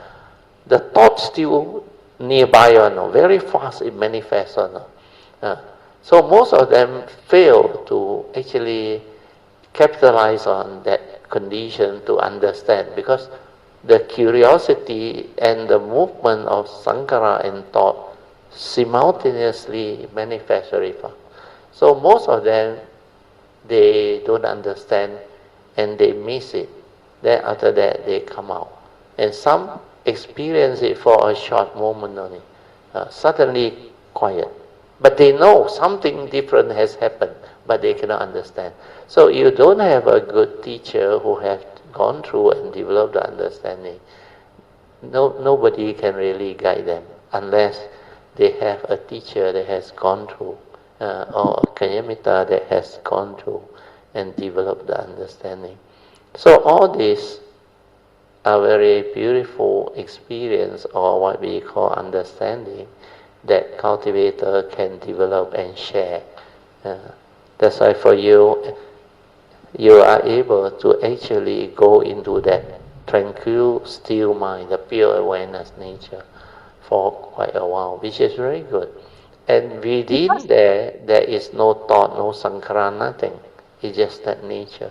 the thought still nearby, very fast it manifests. Uh, so most of them fail to actually capitalize on that condition to understand because the curiosity and the movement of Sankara and thought simultaneously manifest very fast. So most of them, they don't understand and they miss it. Then after that, they come out. And some experience it for a short moment only. Suddenly quiet. But they know something different has happened, but they cannot understand. So you don't have a good teacher who has gone through and developed the understanding. Nobody can really guide them unless they have a teacher that has gone through or a Kanyamita that has gone through and developed the understanding. So all these are very beautiful experience or what we call understanding that cultivator can develop and share. Uh, that's why for you, you are able to actually go into that tranquil, still mind, the pure awareness nature for quite a while, which is very good. And within because there, there is no thought, no sankara, nothing. It's just that nature.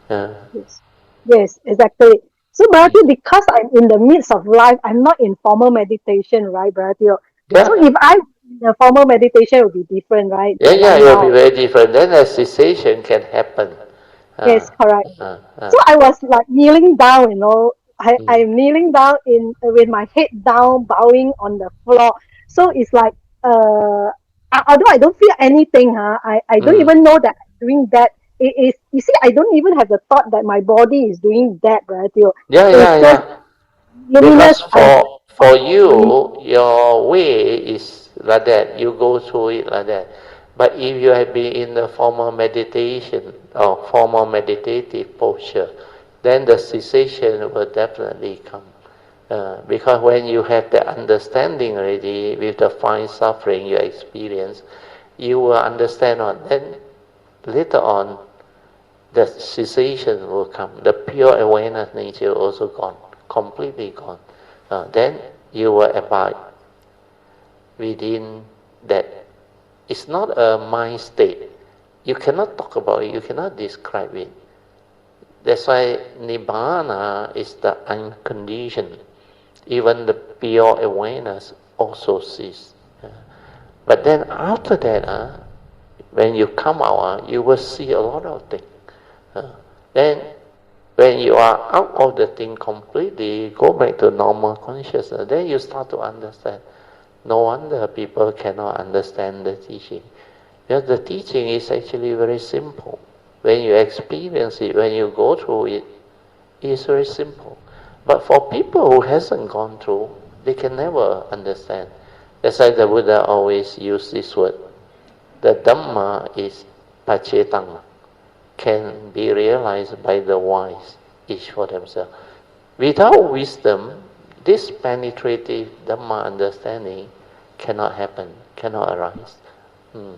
Uh, yes, yes, exactly. So, Brother, because I'm in the midst of life, I'm not in formal meditation, right, Brother? So, yeah, if I'm in the formal meditation, it will be different, right? yeah, yeah, Lying it will be down. very different. Then a cessation can happen. Yes, Uh, correct. uh, So uh, I was like kneeling down, mm, I'm kneeling down in with my head down, bowing on the floor. So it's like, although I don't feel anything, I don't mm. even know that I'm doing that. It is, you see, I don't even have the thought that my body is doing that, right? Yeah, It's yeah, just yeah. Because luminous. I'm for you, your way is like that. You go through it like that. But if you have been in the formal meditation or formal meditative posture, then the cessation will definitely come. Because when you have the understanding already with the fine suffering you experience, you will understand on. Then later on, the cessation will come. The pure awareness nature also gone, completely gone. Then you will abide within that. It's not a mind state. You cannot talk about it. You cannot describe it. That's why Nibbana is the unconditioned. Even the pure awareness also cease. But then after that, when you come out, you will see a lot of things. Then when you are out of the thing completely, go back to normal consciousness, then you start to understand. No wonder people cannot understand the teaching. Because the teaching is actually very simple. When you experience it, when you go through it, it's very simple. But for people who hasn't gone through, they can never understand. That's why the Buddha always use this word. The Dhamma is pacetang, can be realized by the wise, each for themselves. Without wisdom, this penetrative Dhamma understanding cannot happen, cannot arise. Hmm.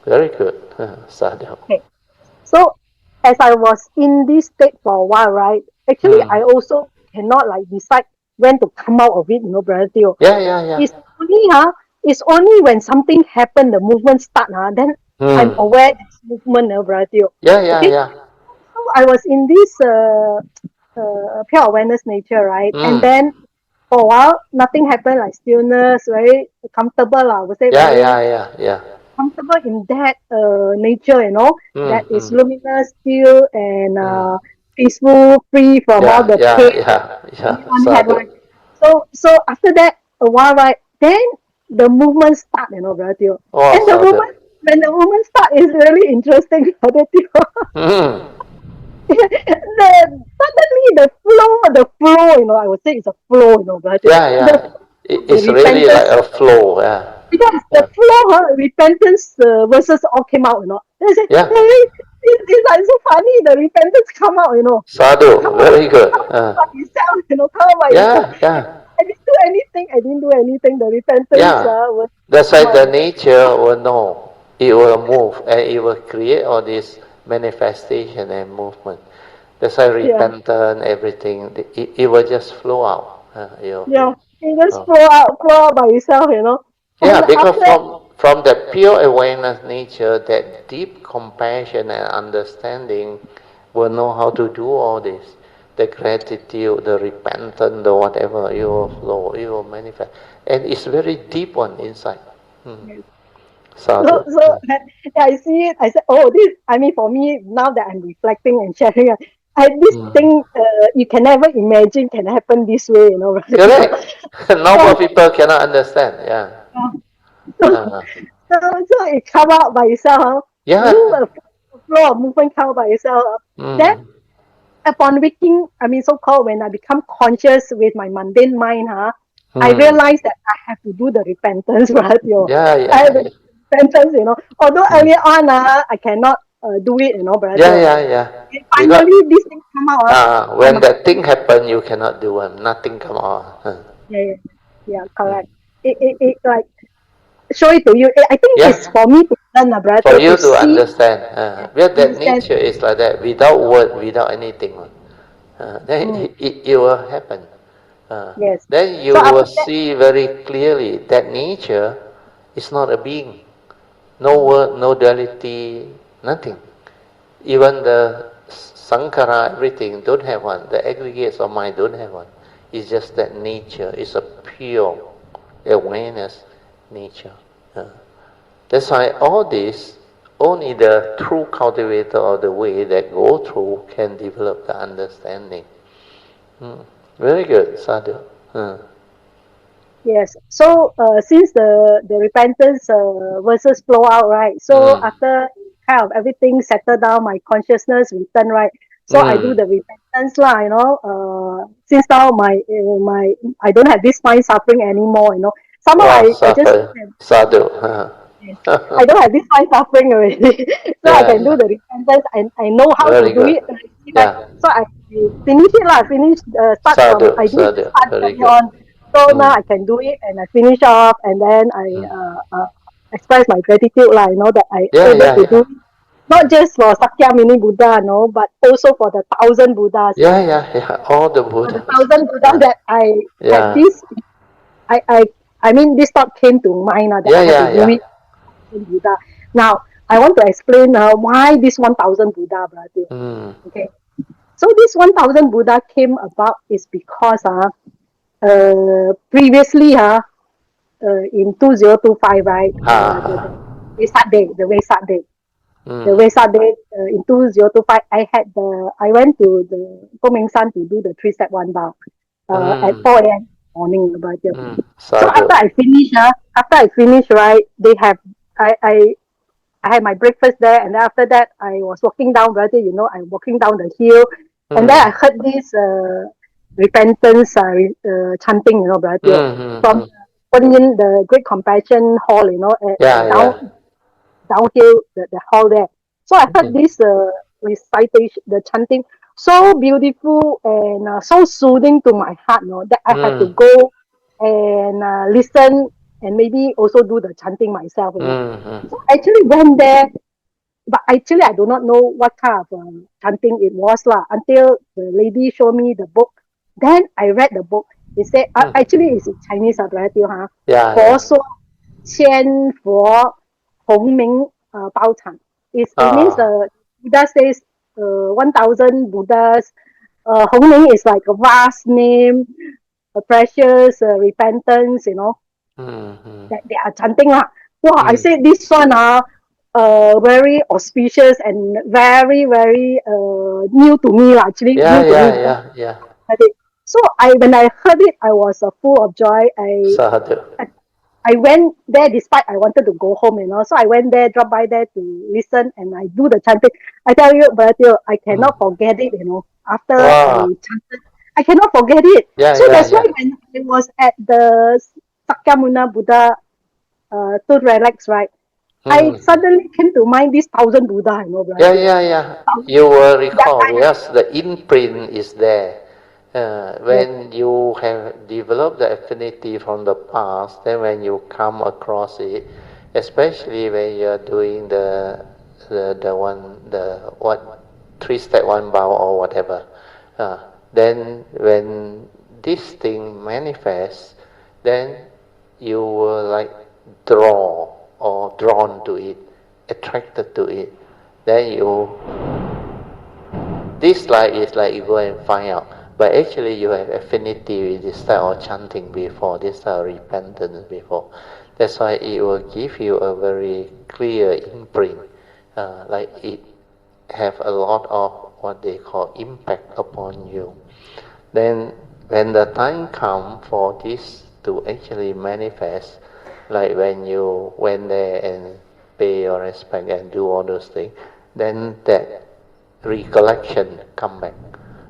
Very good, sadhu. okay. So as I was in this state for a while, right? Actually, Hmm. I also cannot like decide when to come out of it, Brother Teo. Yeah, yeah, yeah. It's only it's only when something happen, the movement start, then I'm Hmm. aware there's movement, Brother Teo. Yeah, yeah, Okay, yeah. so I was in this pure awareness nature, right? And Hmm. then for a while, nothing happened, like stillness, very comfortable, I would say, Yeah, very yeah, yeah, yeah. comfortable in that nature, Hmm. that is Hmm. luminous, still, and Hmm. peaceful, free from all Yeah, the pain yeah, yeah, yeah. everyone had, Sadhu. right? So after that, a while, right? Then the movement start, Brother Teo. Oh, And the sadhu. movement, when the movement start is really interesting, Brother Teo. Mm. Suddenly the flow, I would say it's a flow, Brother Teo. Yeah, The yeah. the It's really like repentance, a flow. Yeah, because the yeah, flow, repentance verses all came out. Then I say, yeah. hey, it's like so funny. The repentance come Sadhu, out very good. by itself, come out by itself. Yeah, yeah, I didn't do anything. I didn't do anything. The repentance yeah. was That's why come the out. nature will know. It will move and it will create all this manifestation and movement. That's why Yeah, repentance, everything, it will just flow out. yeah. It just Uh, flow out by itself. yeah, And because after that, from the pure awareness nature, that deep compassion and understanding will know how to do all this. The gratitude, the repentance, the whatever, it will flow, it will manifest. And it's very deep one inside. Hmm. so, Sadhu. so I see it. I said, oh, this. I mean, for me now that I'm reflecting and sharing, this Hmm. thing you can never imagine can happen this way, right? Correct. Normal So, people cannot understand. Yeah. so, Uh, so it come out by itself. yeah. A flow of movement come out by itself. Then Mm. upon waking, I mean, so-called when I become conscious with my mundane mind, I Mm. realize that I have to do the repentance, right? Yeah, I have to yeah. do repentance. Although Mm. earlier on, I cannot do it, but Yeah, yeah, yeah. and Because finally this thing come out, I when must, that thing happen, you cannot do it. Nothing come out. yeah, yeah, yeah, Mm. correct. It like show it to you. I think it's Yeah, for me to learn, for brother, to you to see, understand. Because that understand. nature is like that, without word, without anything. Then Mm, it will happen. Uh, yes. then you So will after that, see very clearly that nature is not a being. No word, no duality, nothing. Even the Sankara, everything, don't have one. The aggregates of mind don't have one. It's just that nature. It's a pure awareness nature. That's why all this, only the true cultivator of the way that go through can develop the understanding. Hmm. Very good, Sadhu. yes. So since the repentance verses flow out, right? So Hmm. after kind of everything settled down, my consciousness return, right? So I do Hmm. the repentance lah, since now my I don't have this mind suffering anymore. Somehow Wow, I just Sadhu. Sadhu. yes, I don't have this mind suffering already. So I Yeah, can do yeah. the repentance and I know how to Very do good. it. And I see that. Yeah. So I finish it lah. Start from, Sadhu, I didn't sadhu. start Very early good. on. So now Hmm. I can do it and I finish off and then I Hmm. express my gratitude lah, that I Yeah, able yeah, to do yeah. it. Not just for Sakyamuni Buddha, no, but also for the 1,000 Buddhas, Yeah, yeah, yeah. All the For the Buddhas. 1,000 Buddhas Uh, that I had yeah. this, I, I, I mean, this thought came to mind that Yeah, I have to yeah, do yeah. it Buddha. Now, I want to explain why this 1,000 Buddha, brother. Hmm. Okay. So this 1,000 Buddha came about is because previously in 2025, right, the Ah. Vesak Day. The Hmm. Vesak Day in 2025, I went to the San to do the three-step one bow at Hmm. 4 a.m. morning, brother. Hmm. So Sadhu. after I finish, right, they have, I, I, I had my breakfast there, and then after that, I was walking down, brother. I'm walking down the hill, and then Hmm. I heard this repentance chanting, brother, Hmm. Hmm. from Hmm. the Great Compassion Hall, Yeah, down yeah. downhill the hall there. So I heard Hmm. this recitation, the chanting, so beautiful and so soothing to my heart, that I had to Hmm. go and listen and maybe also do the chanting myself. Hmm. Hmm. So I actually went there, but actually I do not know what kind of chanting it was lah until the lady showed me the book. Then I read the book. It said Hmm. actually it's in Chinese, right? Yeah, 佛 yeah. 说千佛洪明包场. It means Ah. Buddha says 1,000 Buddhas. Hong Ming is like a vast name, a precious repentance, Hmm. Hmm. that they are chanting lah. Wow, I Hmm. said this one very auspicious and very very new to me lah. Actually Yeah, new to me yeah, because yeah, yeah. I heard it. So when I heard it, I was full of joy. Sadhu. I went there despite I wanted to go home, you know. So I went there, drop by there to listen, and I do the chanting. I tell you, but I cannot forget it, you know. After I Wow. chanted, I cannot forget it. Yeah, So yeah, that's why yeah. when I was at the Sakyamuna Buddha to relax, right? I Mm. suddenly came to mind this thousand Buddha, you know, Yeah, brother. yeah, yeah. You will That recall time, because the imprint is there. yes, When you have developed the affinity from the past, then when you come across it, especially when you're doing the what 3 step 1 bow or whatever, then when this thing manifests, then you will like draw or drawn to it, attracted to it. Then this like is like you go and find out. But actually you have affinity with this type of chanting before, this type of repentance before. That's why it will give you a very clear imprint. Like it have a lot of what they call impact upon you. Then when the time comes for this to actually manifest, like when you went there and pay your respect and do all those things, then that recollection come back.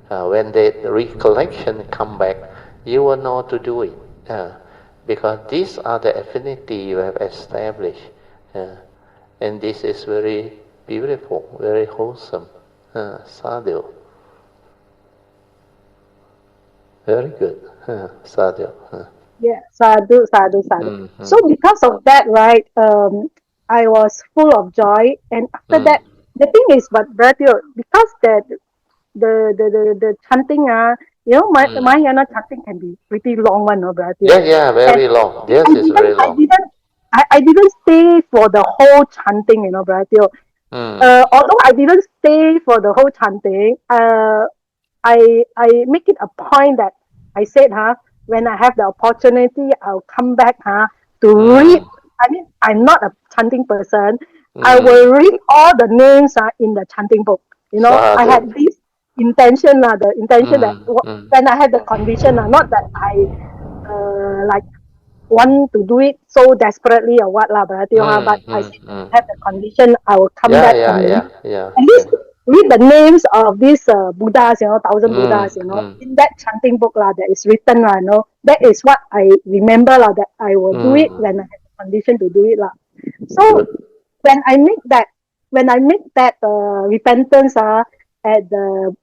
When the recollection come back, you will know to do it. Because these are the affinity you have established. And this is very beautiful, very wholesome. Sadhu. Very good. Sadhu. yeah, sadhu, sadhu, sadhu. Mm-hmm. So because of that, right, I was full of joy. And after Mm. that, the thing is, but brother, because that the chanting, my Mm. Mahayana chanting can be pretty long one, no, brother. Yeah, yeah, And very long. I Yes, it's didn't, very I long. didn't, I didn't stay for the whole chanting, brother. Mm. Although I didn't stay for the whole chanting, I make it a point that I said, when I have the opportunity, I'll come back, to read. Mm. I mean, I'm not a chanting person. I Mm. will read all the names in the chanting book. I Sadhu. had this intention, the intention that Mm. Mm. when I had the condition, not that I like want to do it so desperately or what lah, but Mm. I Mm. said when Mm. I have the condition, I will come Yeah, back yeah, and read yeah, yeah, at yeah. least read the names of these Buddhas, thousand Mm. Buddhas, Mm. in that chanting book lah that is written lah, that is what I remember lah that I will do it Mm. when I have the condition to do it lah. So Good. when I make that repentance at the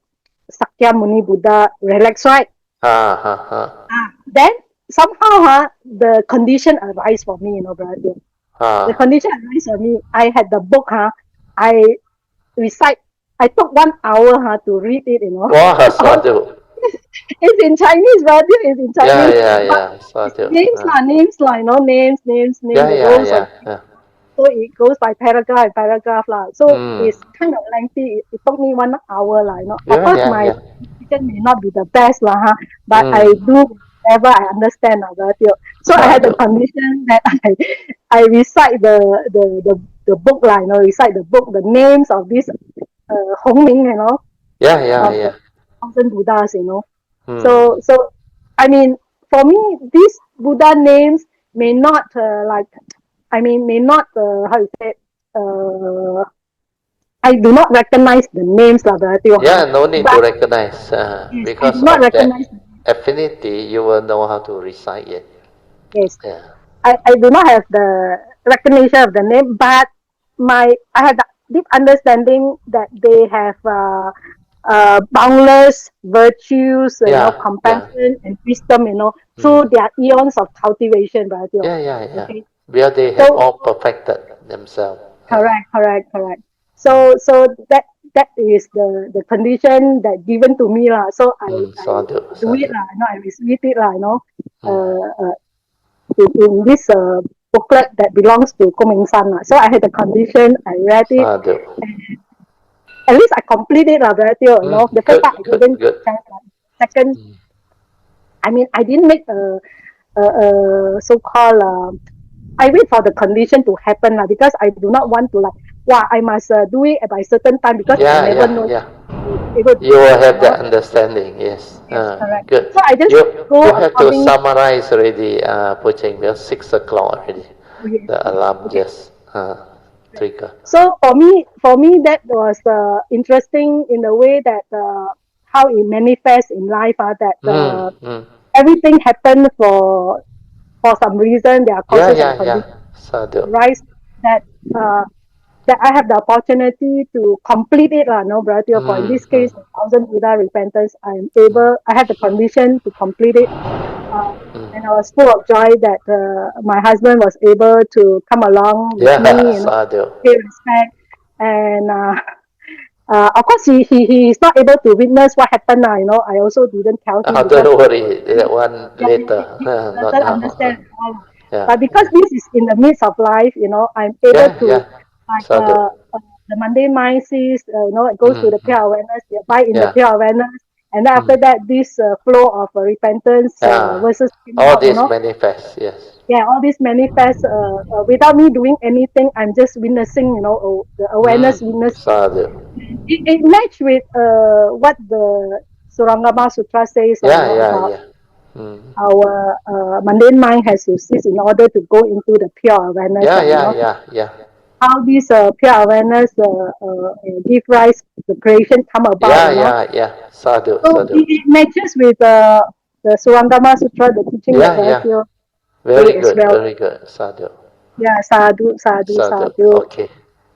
Sakyamuni Buddha relax, right? Ha ha ha. Then somehow the condition arise for me, brother. The Ha. condition arise for me. I had the book, I recite. I took 1 hour to read it, Wah, All- sadhu. it's in Chinese, brother. It's in Yeah, Chinese. yeah, But yeah, it's sadhu. names lah, names, Yeah, the yeah, rows of yeah, yeah. so it goes by paragraph lah. So Mm. it's kind of lengthy. It took me 1 hour lah. Of Yeah, course, yeah, my yeah. presentation may not be the best lah, but I Mm. do whatever I understand about it. So I had the Sadhu. condition that I recite the book lah. Recite the book, the names of these Hongming, Yeah, yeah, of the yeah. thousand Buddhas, Mm. So I mean, for me, these Buddha names may not may not how you say I do not recognize the names lah, Yeah, no need to but recognize. yes, I do Because not of that recognize the names. affinity, you will know how to recite it. Yes, Yeah. I do not have the recognition of the name, but I have the deep understanding that they have boundless virtues, Yeah, yeah. compassion and wisdom, Mm. through their eons of cultivation, Yeah, yeah, yeah. Okay, Where they have so all perfected themselves. correct. Mm. So that is the condition that given to me lah. So I Sadhu, do it sadhu. lah. I read it lah. Mm. In this booklet that belongs to Kuming San lah. So I had the condition. I read it. Sadhu. At least I complete it lah. The first Good, part I good, didn't. good. Second, Mm. I mean I didn't make a so-called. I wait for the condition to happen lah because I do not want to I must do it by certain time because I Yeah, never yeah, know yeah. able to You will have know. the understanding, yes. Yes, correct. Good. So I just go You have to according. summarize already, Poh Cheng, because 6 o'clock already. Oh, yes, The yes. alarm Okay. just trigger. So for me, that was interesting in the way that how it manifests in life. That Mm. everything happened for some reason. There are Yeah, causes and yeah, yeah. conditions Sadhu. arise that uh, that I have the opportunity to complete it. No, brother. For in this Mm. case, 1,000 Buddha repentance, I have the condition to complete it. Uh, and I was full of joy that my husband was able to come along with Yeah, me, sadhu. pay respect. And of course, he is not able to witness what happened. I also didn't tell him because Don't worry, that one yeah, later, he not doesn't now. understand all. Yeah, But because yeah, this is in the midst of life, I'm able yeah, to, yeah. like, Sadhu. the mundane mind sees, it goes to the Mm. pure awareness, they abide in the Yeah. pure awareness. And then after Mm. that, this flow of repentance Yeah. versus came All out, this manifests, yes. yeah, all this manifests without me doing anything. I'm just witnessing, the awareness witnessing. Sadhu. It match with what the Surangama Sutra says, Yeah, yeah, about yeah. Mm. our mundane mind has to cease in order to go into the pure awareness. Yeah, yeah, yeah, yeah. How this pure awareness give rise, the creation come about. Yeah, yeah, yeah. Sadhu, So sadhu. it matches with the Surangama Sutra, the teaching that Yeah, yeah. Bharatia Very gave as good, well. very good. Sadhu. Yeah, sadhu, sadhu, Sadhu. sadhu. Okay.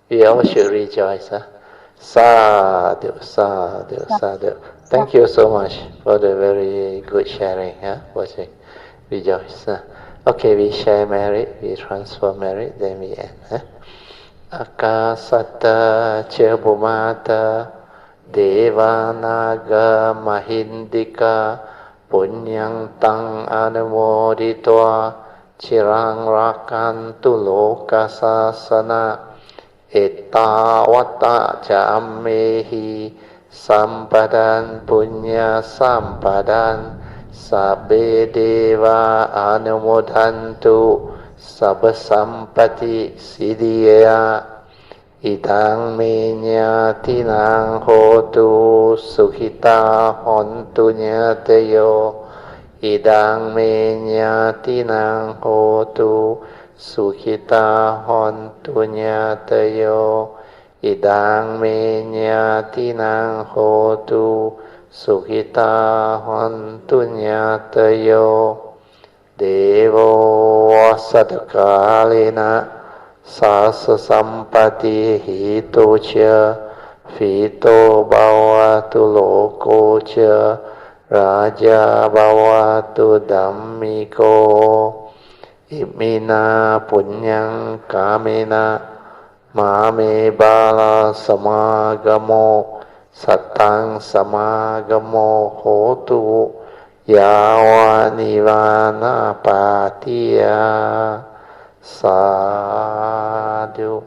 We all Yes, should rejoice. Huh? Sadhu, sadhu, sadhu, sadhu. Thank you sadhu. so much for the very good sharing. Huh? Watching. Rejoice. Huh? Okay, we share merit, we transfer merit, then we end. Huh? Akasata Chebumata Devanaga Mahindika Punyang Tang Anumoditwa Chirang Rakantu Lokasasana Etawata Jamehi Sampadan Punya Sampadan Sabbe Deva Anumodantu Sabba Sampati Siddhya Idang Minyatinang Hotu Sukhita Hontu Nyatayo Idang Minyatinang Hotu Sukhita Hontu Nyatayo Idang Minyatinang Hotu Sukhita Hontu Nyatayo Devo Vasadkalina Sasa Sampati Hito Cha Fito Bhavatu Loko Cha Raja Bhavatu Dhammiko Imina Punyang Kamina Mame Bala Samagamo Satang Samagamo Hotu Yawa Nivana Patiya Sadhu,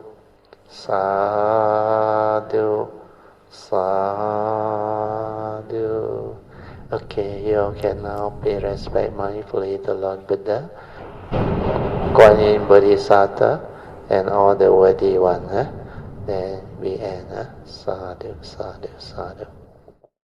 sadhu, sadhu. Okay, you can now pay respect mindfully to Lord Buddha, Kuan Yin Bodhisattva, and all the worthy ones. Then we end. Sadhu, sadhu, sadhu.